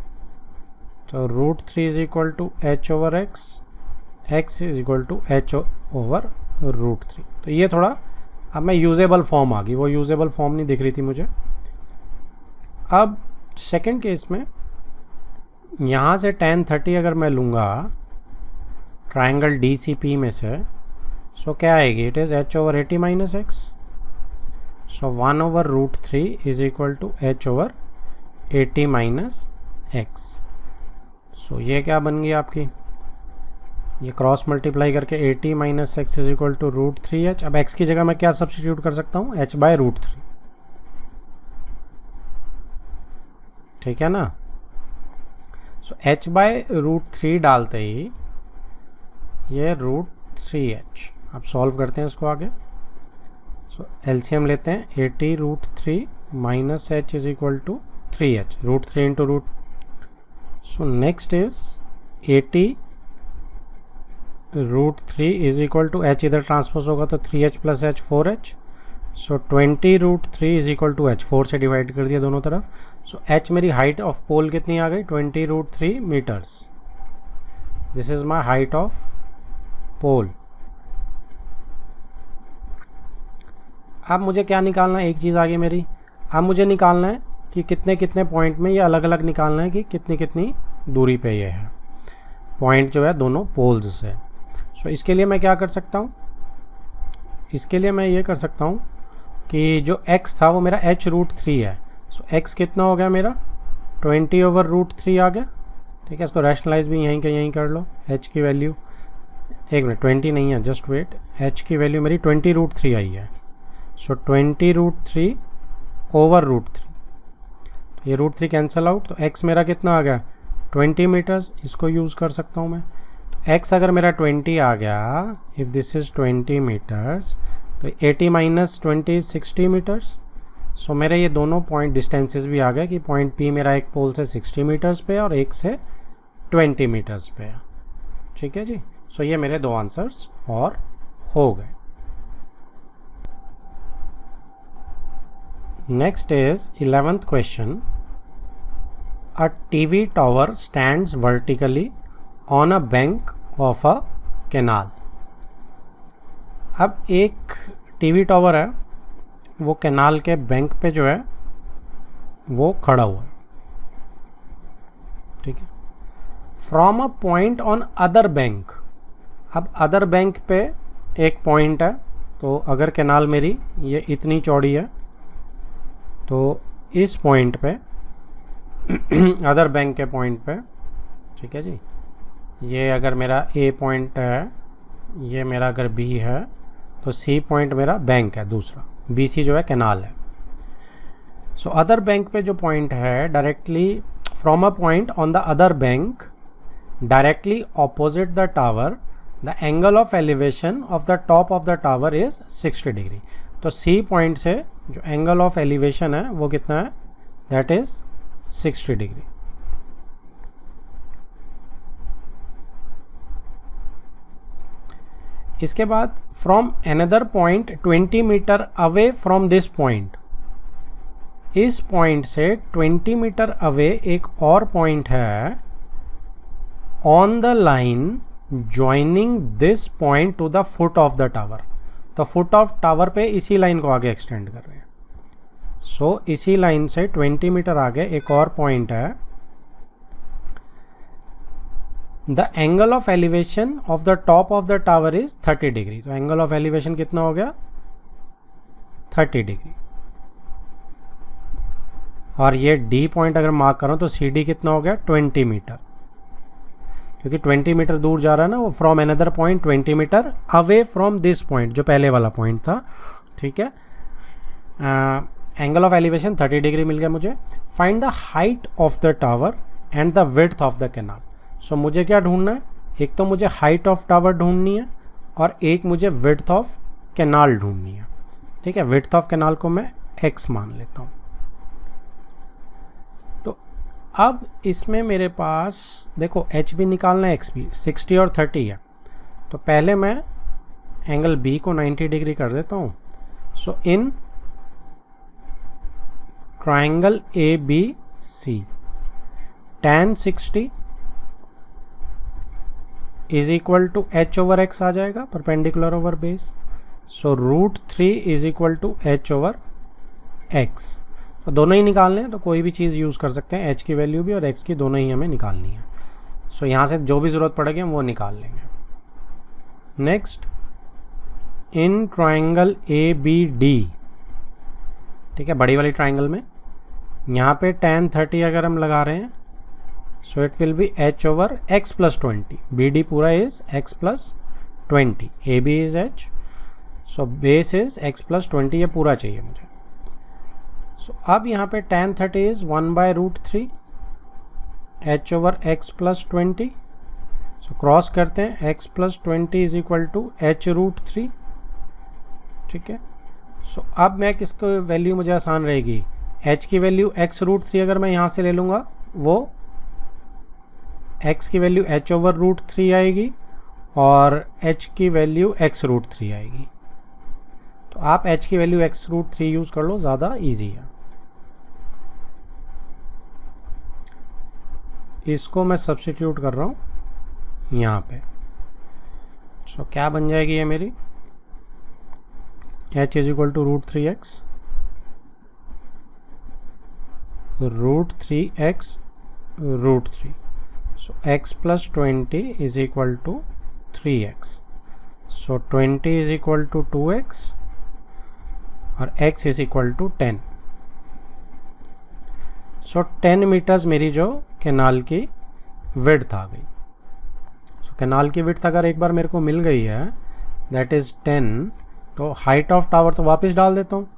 तो √3 is equal to h over x, x is equal to h over √3। तो ये थोड़ा अब मैं यूजेबल फॉर्म आ गई, वो यूजेबल फॉर्म नहीं दिख रही थी मुझे। अब सेकेंड केस में यहाँ से tan 30 अगर मैं लूँगा ट्राइंगल डी सी पी में से, सो क्या आएगी, it is h over 80 minus X, so 1/√3 is equal to h over 80 minus X. So ये क्या बन गई आपकी, ये क्रॉस मल्टीप्लाई करके 80 minus X is equal to √3h। अब x की जगह मैं क्या सब्सटीट्यूट कर सकता हूँ, h/√3, ठीक है ना। सो h/√3 डालते ही ये √3h, अब सॉल्व करते हैं इसको आगे। सो एलसीएम लेते हैं, 80√3 minus h is equal to 3h, √3 into root. So next is 80√3 is equal to h, इधर ट्रांसपोज होगा तो 3h plus h 4h। So 20√3 is equal to h, 4 से डिवाइड कर दिया दोनों तरफ। सो h मेरी हाइट ऑफ पोल कितनी आ गई, 20√3 metres. This is my height of pole. अब मुझे क्या निकालना है, एक चीज़ आ गई मेरी, अब मुझे निकालना है कि कितने कितने पॉइंट में ये अलग अलग निकालना है कि कितनी कितनी दूरी पे ये है पॉइंट जो है दोनों पोल्स से। सो इसके लिए मैं क्या कर सकता हूँ, इसके लिए मैं ये कर सकता हूँ कि जो x था वो मेरा h√3 है। सो x कितना हो गया मेरा, 20/√3 आ गया, ठीक है। इसको रैशनलाइज भी यहीं के यहीं कर लो, h की वैल्यू, एक मिनट 20 नहीं है, जस्ट वेट, h की वैल्यू मेरी 20√3 आई है। सो 20√3/√3, तो ये √3 कैंसिल आउट, तो x मेरा कितना आ गया, 20 मीटर्स। इसको यूज़ कर सकता हूँ मैं, तो x अगर मेरा 20 आ गया, इफ़ दिस इज़ 20 मीटर्स, तो 80 माइनस 20 इज 60 मीटर्स। सो मेरे ये दोनों पॉइंट डिस्टेंसेस भी आ गए कि पॉइंट P मेरा एक पोल से 60 मीटर्स पे और एक से 20 मीटर्स पे है, ठीक है जी। सो ये मेरे दो आंसर्स और हो गए। Next is 11th question, a TV tower stands vertically on a bank of a canal. अब एक टीवी टावर है, वो कैनाल के बैंक पे जो है वो खड़ा हुआ है, ठीक है। From a point on other bank, अब अदर बैंक पे एक पॉइंट है, तो अगर कैनाल मेरी ये इतनी चौड़ी है तो इस पॉइंट पे अदर बैंक के पॉइंट पे, ठीक है जी, ये अगर मेरा ए पॉइंट है, ये मेरा अगर बी है, तो सी पॉइंट मेरा बैंक है दूसरा, बी सी जो है कैनाल है। सो अदर बैंक पे जो पॉइंट है, directly from a point on the other bank directly opposite the tower, the angle of elevation of the top of the tower is 60 degree. तो सी पॉइंट से जो एंगल ऑफ एलिवेशन है वो कितना है, दैट इज 60 डिग्री। इसके बाद from another point 20 metre away from this point, इस पॉइंट से 20 मीटर अवे एक और पॉइंट है on the line joining this point to the foot of the tower. तो फुट ऑफ टावर पे इसी लाइन को आगे एक्सटेंड कर रहे हैं। सो इसी लाइन से 20 मीटर आगे एक और पॉइंट है, the angle of elevation of the top of the tower is 30 degree. तो एंगल ऑफ एलिवेशन कितना हो गया, 30 डिग्री। और ये डी पॉइंट अगर मार्क करो तो सी डी कितना हो गया, 20 मीटर, क्योंकि 20 मीटर दूर जा रहा है ना वो, from another point 20 metre away from this point, जो पहले वाला पॉइंट था, ठीक है। एंगल ऑफ एलिवेशन 30 डिग्री मिल गया मुझे। Find the height of the tower and the width of the canal. So मुझे क्या ढूंढना है, एक तो मुझे हाइट ऑफ टावर ढूंढनी है और एक मुझे विड्थ ऑफ कैनाल ढूंढनी है, ठीक है। विड्थ ऑफ कैनाल को मैं x मान लेता हूँ। तो अब इसमें मेरे पास देखो h भी निकालना है, x भी, 60 और 30 है। तो पहले मैं एंगल B को 90 डिग्री कर देता हूँ। So in triangle ABC tan 60 is equal to h over x आ जाएगा, perpendicular over base. So √3 is equal to h over x। तो दोनों ही निकालने हैं तो कोई भी चीज़ यूज़ कर सकते हैं, एच की वैल्यू भी और एक्स की, दोनों ही हमें निकालनी है। सो यहाँ से जो भी ज़रूरत पड़ेगी हम वो निकाल लेंगे। Next, in triangle A B D, ठीक है, बड़ी वाली ट्राइंगल में यहाँ पे tan 30 अगर हम लगा रहे हैं, so it will be h over x plus 20, B D पूरा is x plus 20, A B is h, so base is x plus 20, ये पूरा चाहिए मुझे। सो अब यहाँ पे tan 30 is 1/√3 h over x plus 20, so cross करते हैं, x plus 20 is equal to h√3, ठीक है। सो अब मैं किसको वैल्यू मुझे आसान रहेगी, h की वैल्यू x√3 अगर मैं यहाँ से ले लूँगा, वो x की वैल्यू h ओवर √3 आएगी और h की वैल्यू x√3 आएगी। तो आप h की वैल्यू x√3 यूज़ कर लो, ज़्यादा इजी है। इसको मैं सब्स्टिट्यूट कर रहा हूँ यहाँ पे। सो क्या बन जाएगी ये मेरी, h is equal to √3x, √3x √3, so x plus 20 is equal to 3x, so 20 is equal to 2x और x is equal to 10, so 10 metres मेरी जो कैनाल की विड्थ आ गई। so कैनाल की विड्थ अगर एक बार मेरे को मिल गई है दैट इज 10, तो हाइट ऑफ टावर तो वापस डाल देता हूँ।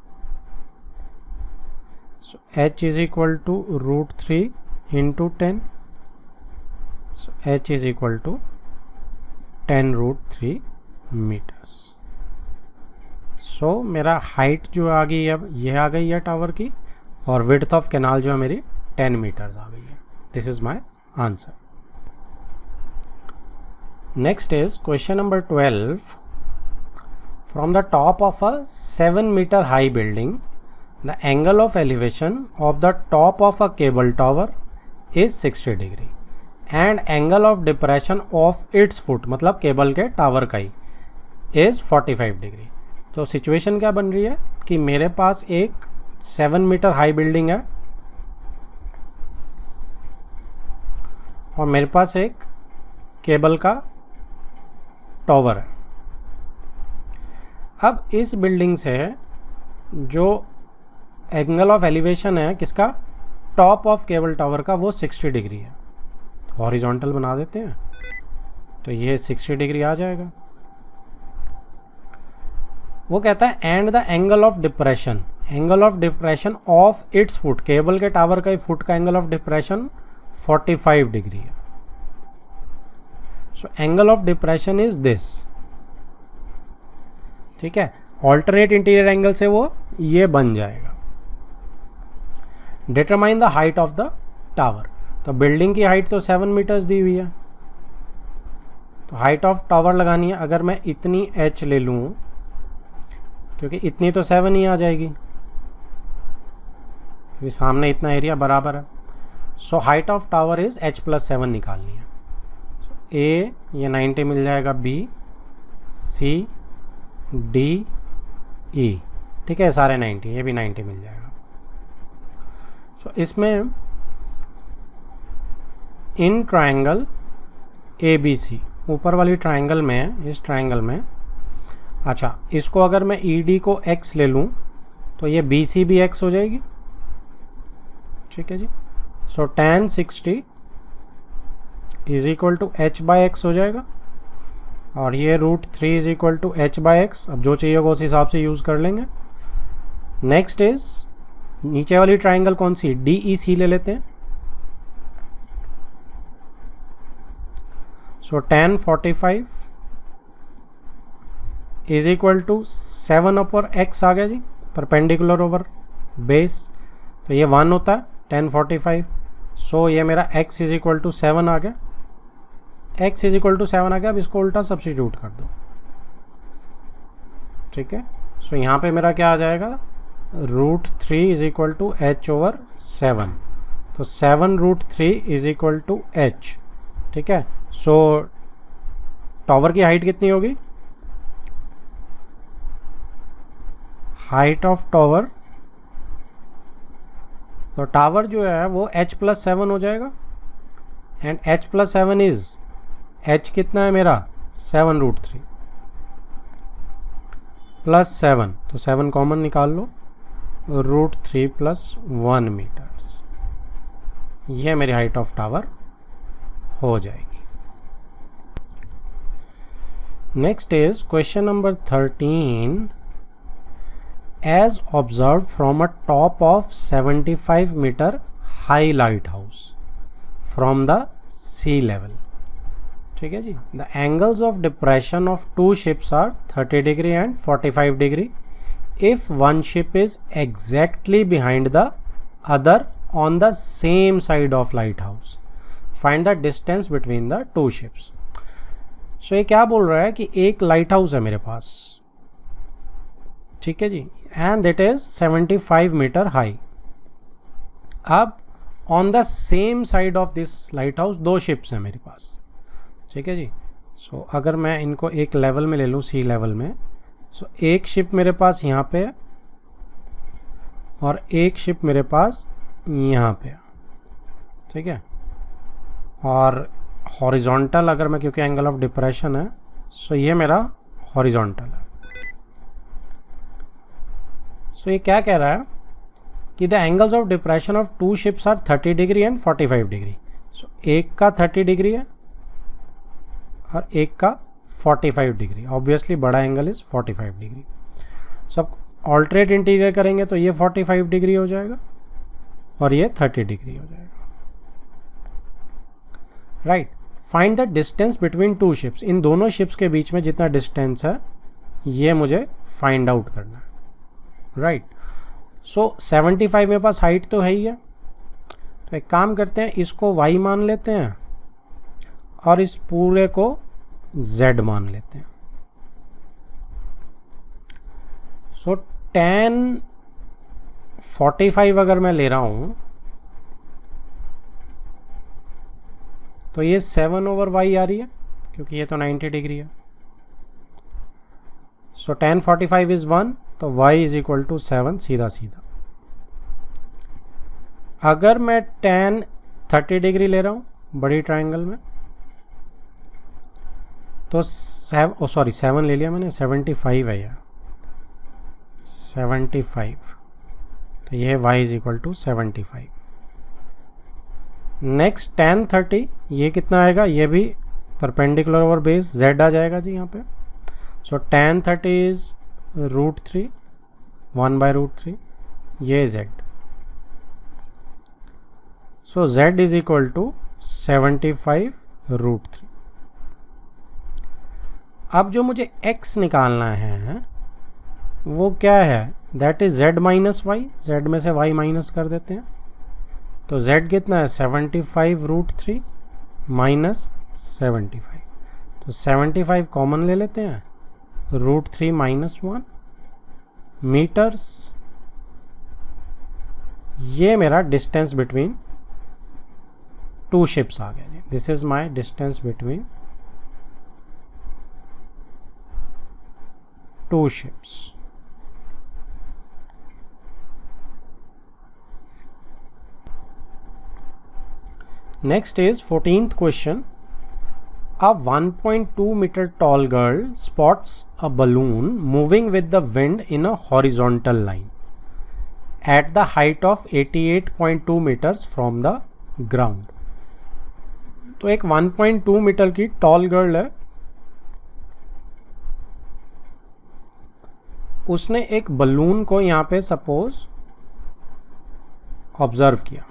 So h is equal to √3 into 10, so h is equal to 10√3 meters। so मेरा हाइट जो आ गई अब ये आ गई है टावर की, और विड्थ ऑफ कैनाल जो है मेरी 10 मीटर्स आ गई है। This is my answer. Next is question number 12। From the top of a 7 meter high building, the angle of elevation of the top of a cable tower is 60 degree and angle of depression of its foot, मतलब केबल के टावर का ही, is 45 डिग्री। तो सिचुएशन क्या बन रही है कि मेरे पास एक 7 मीटर हाई बिल्डिंग है और मेरे पास एक केबल का टावर है। अब इस बिल्डिंग से जो एंगल ऑफ एलिवेशन है किसका, टॉप ऑफ केबल टावर का, वो 60 डिग्री है। तो हॉरिजॉन्टल बना देते हैं, तो ये 60 डिग्री आ जाएगा। वो कहता है and the angle of depression of its foot, cable के टावर का फुट का एंगल ऑफ डिप्रेशन 45 डिग्री है। सो angle of depression is this, ठीक है। ऑल्टरनेट इंटीरियर एंगल से वो ये बन जाएगा। Determine the height of the tower, तो बिल्डिंग की हाइट तो 7 मीटर्स दी हुई है, तो हाइट ऑफ टावर लगानी है। अगर मैं इतनी h ले लूँ, क्योंकि इतनी तो 7 ही आ जाएगी, क्योंकि सामने इतना एरिया बराबर है। सो height of tower is h plus 7 निकालनी है। ए ये 90 मिल जाएगा, बी सी डी ई, ठीक है, सारे 90, ये भी 90 मिल जाएगा। सो इसमें इन ट्रायंगल ए बी सी, ऊपर वाली ट्रायंगल में, इस ट्रायंगल में, अच्छा इसको अगर मैं ई डी को x ले लूँ तो ये बी सी भी x हो जाएगी, ठीक है जी। So tan 60 is equal to h by X हो जाएगा, और ये √3 is equal to h by X. अब जो चाहिए होगा उस हिसाब से यूज़ कर लेंगे। नेक्स्ट इज नीचे वाली ट्रायंगल कौन सी, डी ई सी ले लेते हैं। So tan 45 is equal to 7 upon x आ गया जी, परपेंडिकुलर ओवर बेस, तो ये 1 होता है tan 45। सो ये मेरा x इज इक्वल टू 7 आ गया, x इज इक्वल टू 7 आ गया। अब इसको उल्टा सब्स्टिट्यूट कर दो, ठीक है। सो यहाँ पे मेरा क्या आ जाएगा, √3 is equal to h over 7, तो 7√3 इज इक्वल टू h, ठीक है। सो टावर की हाइट कितनी होगी, हाइट ऑफ टावर तो टावर जो है वो h+7 हो जाएगा, एंड h+7 इज h कितना है मेरा 7√3 प्लस 7, तो 7 कॉमन निकाल लो, √3 + 1 मीटर्स, ये मेरी हाइट ऑफ टावर हो जाएगी। Next is question number 13। As observed from a top of 75 meter high lighthouse from the sea level, ठीक है जी, the angles of depression of two ships are 30 degree and 45 degree if one ship is exactly behind the other on the same side of lighthouse. Find the distance between the two ships. So ये क्या बोल रहा है कि एक लाइट हाउस है मेरे पास, ठीक है जी, and it is 75 metre high. अब on the same side of this lighthouse दो शिप्स हैं मेरे पास, ठीक है जी। सो अगर मैं इनको एक लेवल में ले लूँ, सी लेवल में, सो एक शिप मेरे पास यहाँ पे है और एक शिप मेरे पास यहाँ पे है, ठीक है। और हॉरिजॉन्टल अगर मैं, क्योंकि एंगल ऑफ डिप्रेशन है, सो ये मेरा हॉरिजॉन्टल है। सो ये क्या कह रहा है कि the angles of depression of two ships are 30 degree and 45 degree. So एक का 30 डिग्री है और एक का 45 डिग्री। ऑब्वियसली बड़ा एंगल इज 45 डिग्री। सब ऑल्टरेट इंटीरियर करेंगे तो ये 45 डिग्री हो जाएगा और ये 30 डिग्री हो जाएगा, right. Find the distance between two ships. इन दोनों शिप्स के बीच में जितना डिस्टेंस है ये मुझे फाइंड आउट करना है, राइट। सो 75 मेरे पास हाइट तो है ही है, तो एक काम करते हैं, इसको y मान लेते हैं और इस पूरे को z मान लेते हैं। सो tan 45 अगर मैं ले रहा हूं तो ये 7/y आ रही है, क्योंकि ये तो 90 डिग्री है। सो tan 45 इज 1, तो y इज इक्वल टू 7, सीधा सीधा। अगर मैं tan 30 डिग्री ले रहा हूं बड़ी ट्रायंगल में, तो 7 ले लिया मैंने, 75 है यार, 75, तो ये y is equal to 75। Next tan 30, ये कितना आएगा, ये भी परपेंडिकुलर ओवर बेस z आ जाएगा जी यहाँ पे। सो tan 30 इज √3, 1/√3, ये z। So z is equal to 75√3। अब जो मुझे x निकालना है वो क्या है, that is z minus Y. z में से y माइनस कर देते हैं, तो z कितना है 75√3 माइनस 75, तो 75 कॉमन ले लेते हैं, √3 माइनस 1 मीटर्स। ये मेरा डिस्टेंस बिटवीन टू शिप्स आ गया जी। This is my distance between two ships. Next is 14th question. A 1.2 meter tall girl spots a balloon moving with the wind in a horizontal line at the height of 88.2 meters from the ground. तो एक 1.2 मीटर की टॉल गर्ल है, उसने एक बलून को यहाँ पे सपोज ऑब्जर्व किया,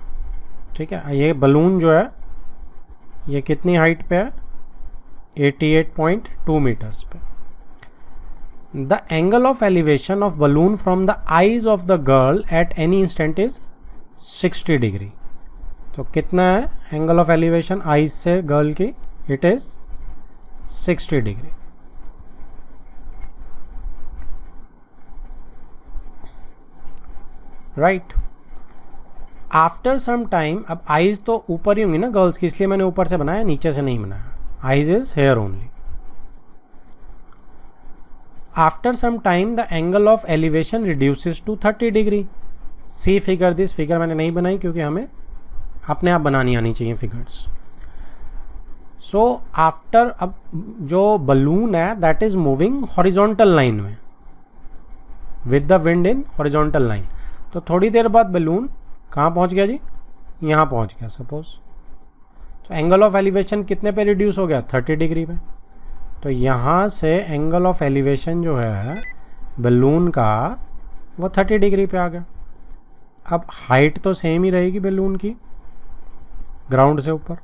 ठीक है। ये बलून जो है ये कितनी हाइट पे है, 88.2 मीटर्स पे। The angle of elevation of balloon from the eyes of the girl at any instant is 60 degree. तो कितना है एंगल ऑफ एलिवेशन आईज से गर्ल की, it is 60 degree. Right. After some time, अब आईज तो ऊपर ही होंगी ना गर्ल्स की, इसलिए मैंने ऊपर से बनाया, नीचे से नहीं बनाया। Eyes is here only. After some time the angle of elevation reduces to 30 degree. See figure this, figure मैंने नहीं बनाई क्योंकि हमें अपने आप बनानी आनी चाहिए फिगर्स। सो आफ्टर, अब जो बलून है that is moving horizontal line में with the wind in horizontal line. तो थोड़ी देर बाद बलून कहाँ पहुँच गया जी, यहाँ पहुँच गया सपोज। तो एंगल ऑफ एलिवेशन कितने पे रिड्यूस हो गया, 30 डिग्री पे। तो यहाँ से एंगल ऑफ एलिवेशन जो है बलून का वो 30 डिग्री पे आ गया। अब हाइट तो सेम ही रहेगी बलून की ग्राउंड से ऊपर,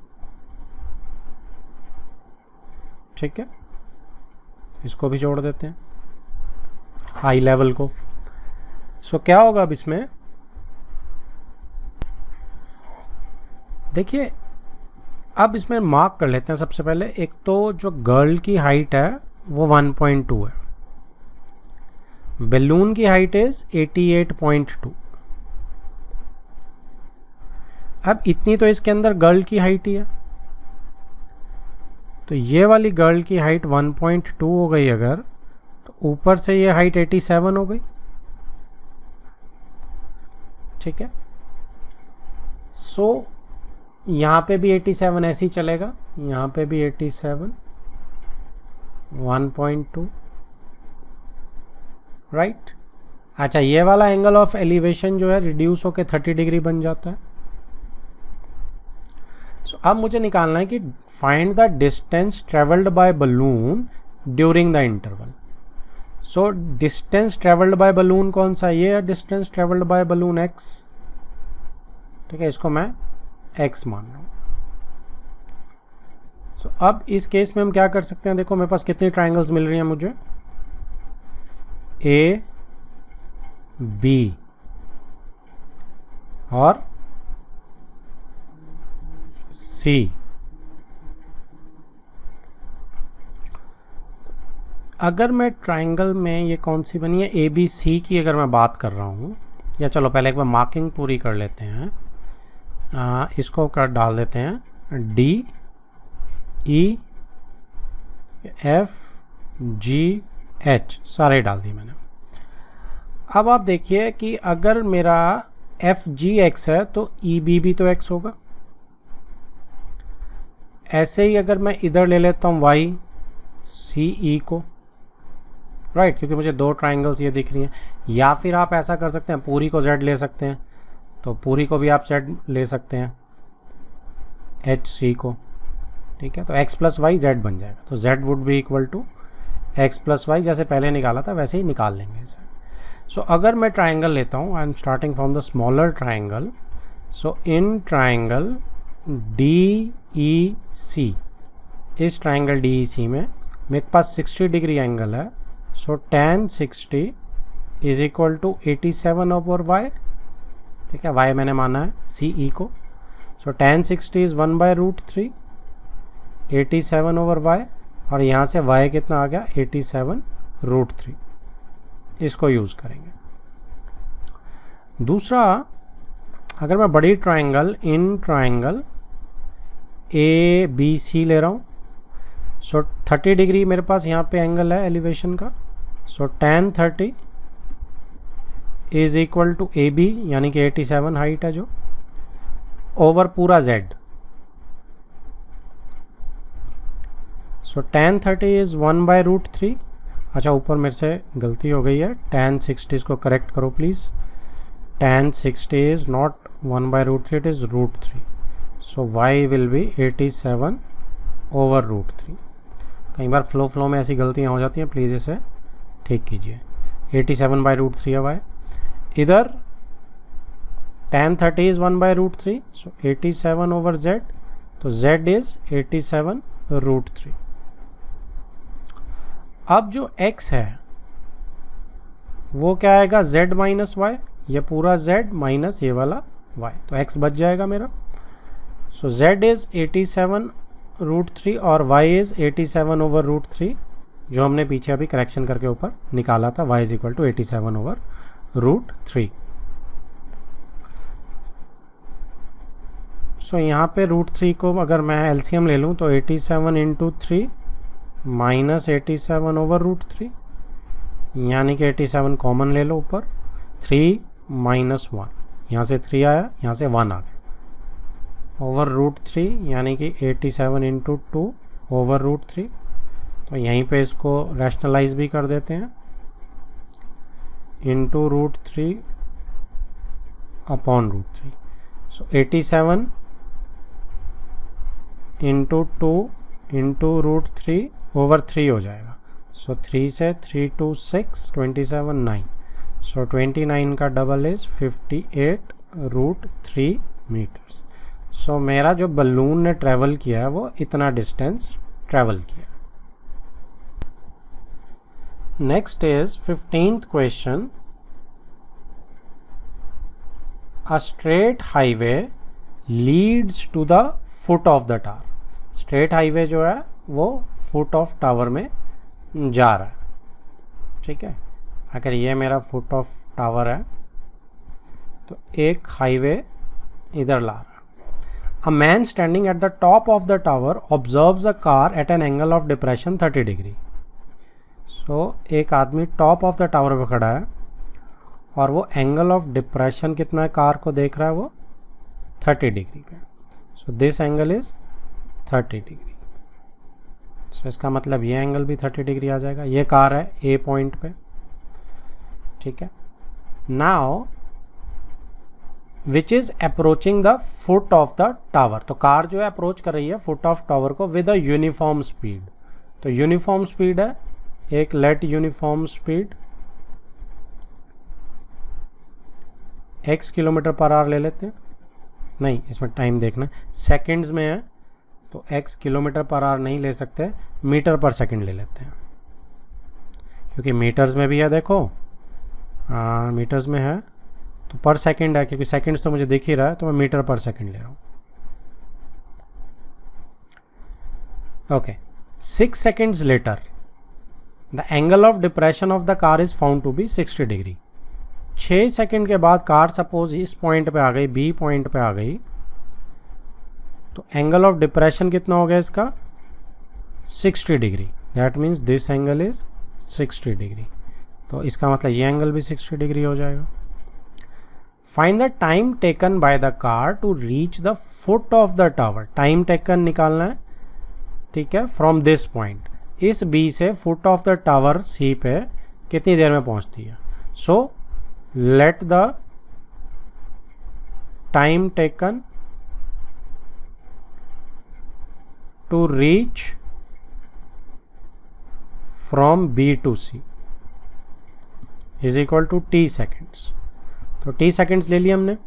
ठीक है। इसको भी जोड़ देते हैं हाई लेवल को। सो क्या होगा अब इसमें, देखिए अब इसमें मार्क कर लेते हैं सबसे पहले। एक तो जो गर्ल की हाइट है वो 1.2 है, बलून की हाइट इज 88.2। अब इतनी तो इसके अंदर गर्ल की हाइट ही है, तो ये वाली गर्ल की हाइट 1.2 हो गई अगर, तो ऊपर से ये हाइट 87 हो गई, ठीक है। सो यहाँ पे भी 87 ऐसे ही चलेगा, यहाँ पे भी 87, 1.2, राइट। अच्छा, ये वाला एंगल ऑफ एलिवेशन जो है रिड्यूस होकर 30 डिग्री बन जाता है। सो अब मुझे निकालना है कि find the distance travelled by balloon during the interval. So distance travelled by balloon कौन सा, ये है distance travelled by balloon x, ठीक है। इसको मैं x मान रहा हूँ। सो अब इस केस में हम क्या कर सकते हैं, देखो मेरे पास कितनी ट्राइंगल्स मिल रही हैं मुझे, A, B और C। अगर मैं ट्राइंगल में, ये कौन सी बनी है, ABC की अगर मैं बात कर रहा हूँ, या चलो पहले एक बार मार्किंग पूरी कर लेते हैं। इसको कर डाल देते हैं D, E, F, G, H सारे डाल दिए मैंने। अब आप देखिए कि अगर मेरा एफ जी एक्स है तो ई बी भी तो एक्स होगा। ऐसे ही अगर मैं इधर ले लेता हूँ वाई सी ई को, राइट, क्योंकि मुझे दो ट्राइंगल्स ये दिख रही हैं। या फिर आप ऐसा कर सकते हैं, पूरी को जेड ले सकते हैं, तो पूरी को भी आप जेड ले सकते हैं, एच सी को, ठीक है। तो एक्स प्लस वाई जेड बन जाएगा, तो Z would be equal to X plus Y, जैसे पहले निकाला था वैसे ही निकाल लेंगे इसे। सो अगर मैं ट्राइंगल लेता हूँ, I am starting from the smaller triangle, so in triangle D E C, इस ट्राइंगल डी ई सी में मेरे पास 60 डिग्री एंगल है। So tan 60 is equal to 87 over Y, ठीक है, वाई मैंने माना है सी ई को। So tan 60 is 1/√3, 87 over Y, और यहाँ से y कितना आ गया 87√3, इसको यूज़ करेंगे। दूसरा, अगर मैं बड़ी triangle in triangle A B C ले रहा हूँ, सो 30 डिग्री मेरे पास यहाँ पे एंगल है एलिवेशन का। So tan 30 is equal to A B, यानी कि 87 हाइट है जो, ओवर पूरा z। So tan 30 is 1/√3। अच्छा, ऊपर मेरे से गलती हो गई है, tan 60 इसको करेक्ट करो please. tan 60 is not 1/√3, it is √3। So y will be 87/√3। कई बार फ्लो में ऐसी गलतियाँ हो जाती हैं, प्लीज़ इसे ठीक कीजिए। 87/√3 है y। इधर tan 30 is 1/√3, so 87 over z, तो z इज़ 87√3। अब जो x है वो क्या आएगा, z माइनस वाई, ये पूरा z माइनस ये वाला y, तो x बच जाएगा मेरा। सो z इज़ 87√3 और y इज़ 87/√3, जो हमने पीछे अभी करेक्शन करके ऊपर निकाला था, y इज इक्वल टू 87/√3। सो यहाँ पे √3 को अगर मैं एलसीएम ले लूँ तो 87 इंटू 3 माइनस 87/√3, यानी कि 87 कॉमन ले लो ऊपर, 3 -1, यहाँ से 3 आया, यहाँ से 1 आ गया, ओवर √3 यानी कि 87 × 2 ओवर √3। तो यहीं पे इसको रैशनलाइज भी कर देते हैं, इंटू √3 अपॉन √3। सो 87 × 2 इंटू √3 ओवर 3 हो जाएगा। सो 3 से 3 2 6 27 9। सो 29 का डबल इज 58 √3 मीटर्स। सो मेरा जो बलून ने ट्रेवल किया है वो इतना डिस्टेंस ट्रेवल किया। Next is 15th question. A straight highway leads to the foot of the tower. Straight highway जो है वो फुट ऑफ टावर में जा रहा है, ठीक है। अगर ये मेरा फुट ऑफ टावर है तो एक हाईवे इधर ला रहा है। A man standing at the top of the tower observes a car at an angle of depression 30 degree. So एक आदमी टॉप ऑफ द टावर पे खड़ा है और वो एंगल ऑफ डिप्रेशन कितना है कार को देख रहा है, वो 30 डिग्री पे। So this angle is 30 degree. So इसका मतलब ये एंगल भी 30 डिग्री आ जाएगा। ये कार है ए पॉइंट पे, ठीक है। Now which is approaching the foot of the tower. तो कार जो है अप्रोच कर रही है फुट ऑफ टावर को विद अ यूनिफॉर्म स्पीड। तो यूनिफॉर्म स्पीड है एक, late uniform speed x km/h ले लेते हैं। नहीं, इसमें टाइम देखना है, सेकंड्स में है तो x km/h नहीं ले सकते, मीटर पर सेकंड ले लेते हैं, क्योंकि मीटर्स में भी है। देखो मीटर्स में है तो पर सेकंड है, क्योंकि सेकंड्स तो मुझे दिख ही रहा है तो मैं मीटर पर सेकंड ले रहा हूँ। Okay, 6 seconds later the angle of depression of the car is found to be 60 degree. 6 second के बाद कार सपोज इस पॉइंट पे आ गई, बी पॉइंट पे आ गई, तो एंगल ऑफ डिप्रेशन कितना हो गया इसका 60 degree. That means this angle is 60 degree. तो इसका मतलब ये एंगल भी 60 डिग्री हो जाएगा। Find the time taken by the car to reach the foot of the tower. Time taken निकालना है, ठीक है, फ्रॉम दिस पॉइंट। इस बी से foot of the tower C पे कितनी देर में पहुंचती है। So let the time taken to reach from B to C is equal to t seconds. तो t सेकेंड्स ले लिया हमने।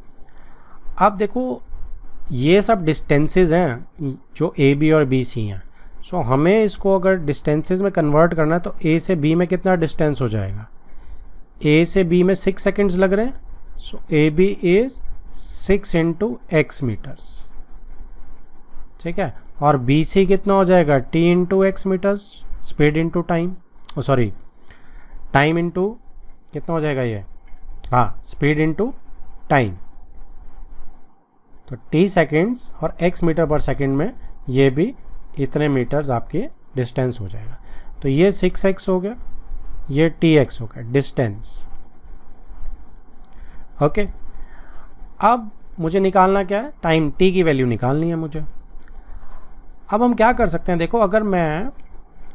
अब देखो ये सब डिस्टेंसेस हैं जो ए बी और बी सी हैं। सो हमें इसको अगर डिस्टेंसेस में कन्वर्ट करना है तो ए से बी में कितना डिस्टेंस हो जाएगा। ए से बी में 6 सेकेंड्स लग रहे हैं। So A B is 6 × x metres, ठीक है। और बी सी कितना हो जाएगा t × x meters, speed into time, sorry time into कितना हो जाएगा ये, हाँ स्पीड इंटू टाइम। तो t सेकेंड्स और x मीटर पर सेकेंड में ये भी इतने मीटर्स आपके डिस्टेंस हो जाएगा। तो ये 6x हो गया, ये tx हो गया डिस्टेंस। ओके, अब मुझे निकालना क्या है, टाइम t की वैल्यू निकालनी है मुझे। अब हम क्या कर सकते हैं, देखो अगर मैं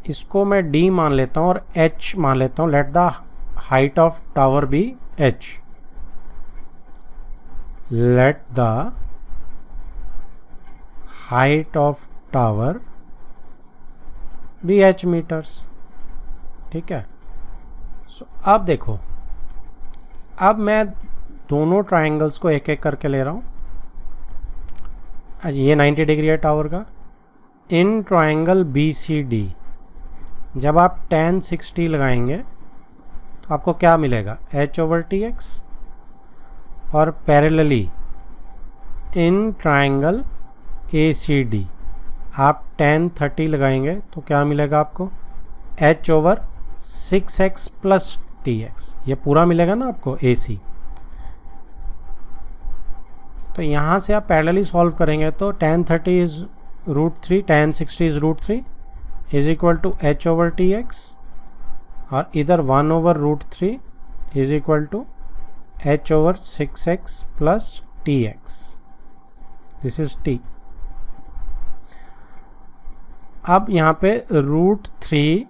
इसको मैं d मान लेता हूँ और h मान लेता हूँ, let the height of tower be h, let the height of tower be h meters, ठीक है। सो अब देखो, अब मैं दोनों ट्रायंगल्स को एक एक करके ले रहा हूँ। ये 90 डिग्री है टावर का। In triangle B C D जब आप tan 60 लगाएंगे तो आपको क्या मिलेगा, h/tx। और parallelly in triangle A C D आप tan 30 लगाएंगे तो क्या मिलेगा आपको, h/6x + tx। ये पूरा मिलेगा ना आपको AC। तो यहाँ से आप पैरेलली सॉल्व करेंगे तो tan 30 is √3, tan 60 is √3 is equal to h/tx, और इधर 1/√3 is equal to h/6x plus tx, this is t. अब यहाँ पे √3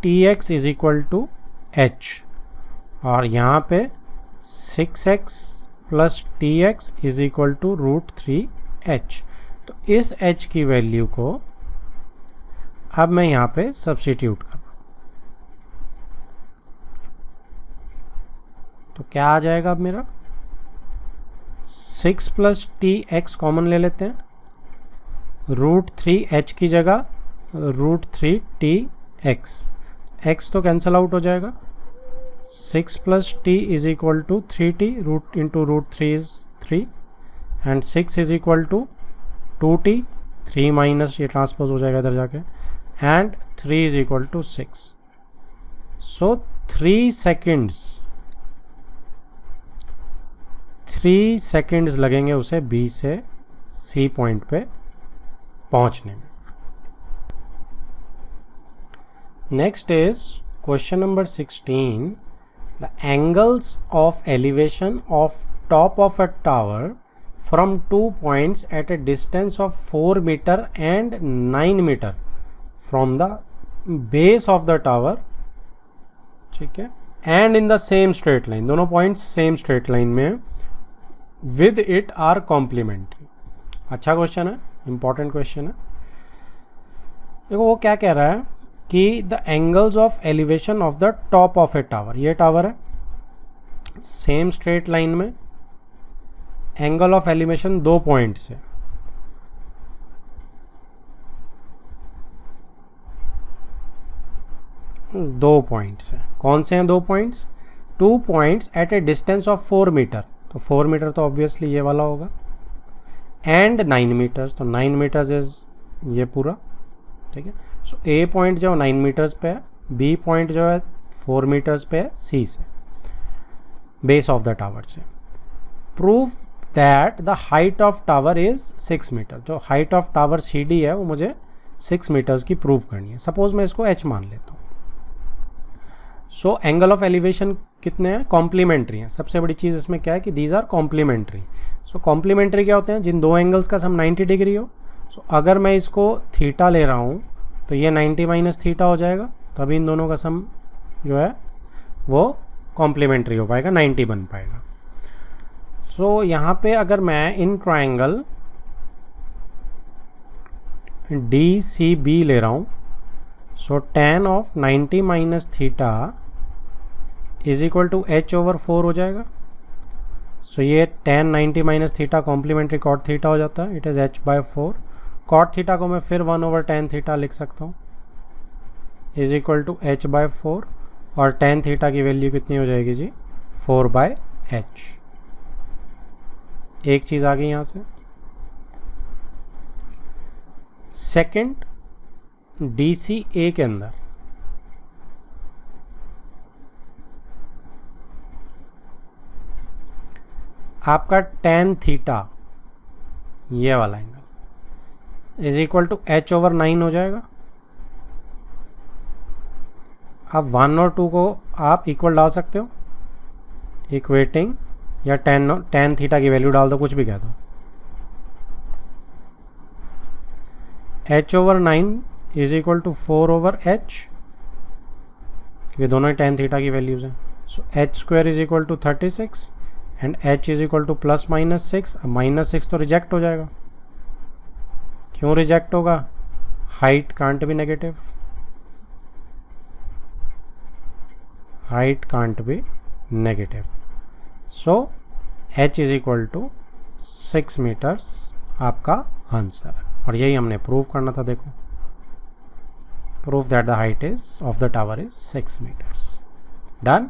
tx is equal to h, और यहाँ पे 6x plus tx is equal to √3h. तो इस h की वैल्यू को अब मैं यहाँ पे सब्स्टिट्यूट कर रहा हूँ. तो क्या आ जाएगा अब मेरा 6 प्लस tx कॉमन ले लेते हैं, √3h की जगह √3tx, x तो कैंसल आउट हो जाएगा. 6 plus t is equal to 3t, root into √3 is 3, and 6 is equal to 2t, 3 minus ये ट्रांसपोज हो जाएगा इधर जाके, and 3 is equal to 6. So 3 seconds लगेंगे उसे B से C पॉइंट पे पहुंचने में. Next is question number 16. The angles of elevation of top of a tower from 2 points at a distance of 4 meter and 9 meter from the base of the tower, ठीक है, and in the same straight line, दोनों points same straight line में with it are complementary. अच्छा क्वेश्चन है, important question है. देखो वो क्या कह रहा है कि the angles of elevation of the top of a tower, ये टावर है, same straight line में एंगल ऑफ एलिवेशन 2 पॉइंट्स है. दो पॉइंट्स है. कौन से हैं 2 points? 2 points at a distance of 4 metre. तो 4 मीटर तो ऑब्वियसली ये वाला होगा, एंड 9 मीटर्स, तो 9 मीटर्स इज ये पूरा, ठीक है. सो ए पॉइंट जो 9 मीटर्स पे है, बी पॉइंट जो है 4 मीटर्स पे है सी से, बेस ऑफ द टावर से. Prove that the height of tower is 6 metre. जो height of tower C D है वो मुझे 6 मीटर्स की प्रूव करनी है. सपोज मैं इसको h मान लेता हूँ. सो एंगल ऑफ एलिवेशन कितने हैं? कॉम्प्लीमेंट्री हैं. सबसे बड़ी चीज़ इसमें क्या है कि these are complementary. So complementary क्या होते हैं? जिन दो एंगल्स का सम 90 डिग्री हो. सो अगर मैं इसको थीटा ले रहा हूँ तो ये 90 माइनस थीटा हो जाएगा, तभी इन दोनों का सम जो है वो कॉम्प्लीमेंट्री हो पाएगा, 90 बन पाएगा. सो यहाँ पे अगर मैं इन ट्रायंगल DCB ले रहा हूँ, so tan of 90 minus theta is equal to h/4 हो जाएगा. सो ये tan 90 minus theta complementary cot theta हो जाता है, it is h/4. cot theta को मैं फिर 1/tan थीटा लिख सकता हूँ, इज इक्वल टू h/4, और tan थीटा की वैल्यू कितनी हो जाएगी जी? 4/h. एक चीज़ आ गई यहाँ से. सेकंड, DCA के अंदर आपका tan थीटा, ये वाला angle, is equal to h/9 हो जाएगा. अब 1 और 2 को आप इक्वल डाल सकते हो, इक्वेटिंग, या tan थीटा की वैल्यू डाल दो, कुछ भी कह दो. h/9 is equal to 4/h, क्योंकि दोनों ही tan थीटा की वैल्यूज हैं. So h² is equal to 36 and h is equal to +-6. अब -6 तो रिजेक्ट हो जाएगा. क्यों रिजेक्ट होगा? Height can't be negative, height can't be negative. So h is equal to 6 metres आपका आंसर है, और यही हमने प्रूव करना था. देखो, prove that the height is of the tower is 6 metres. Done.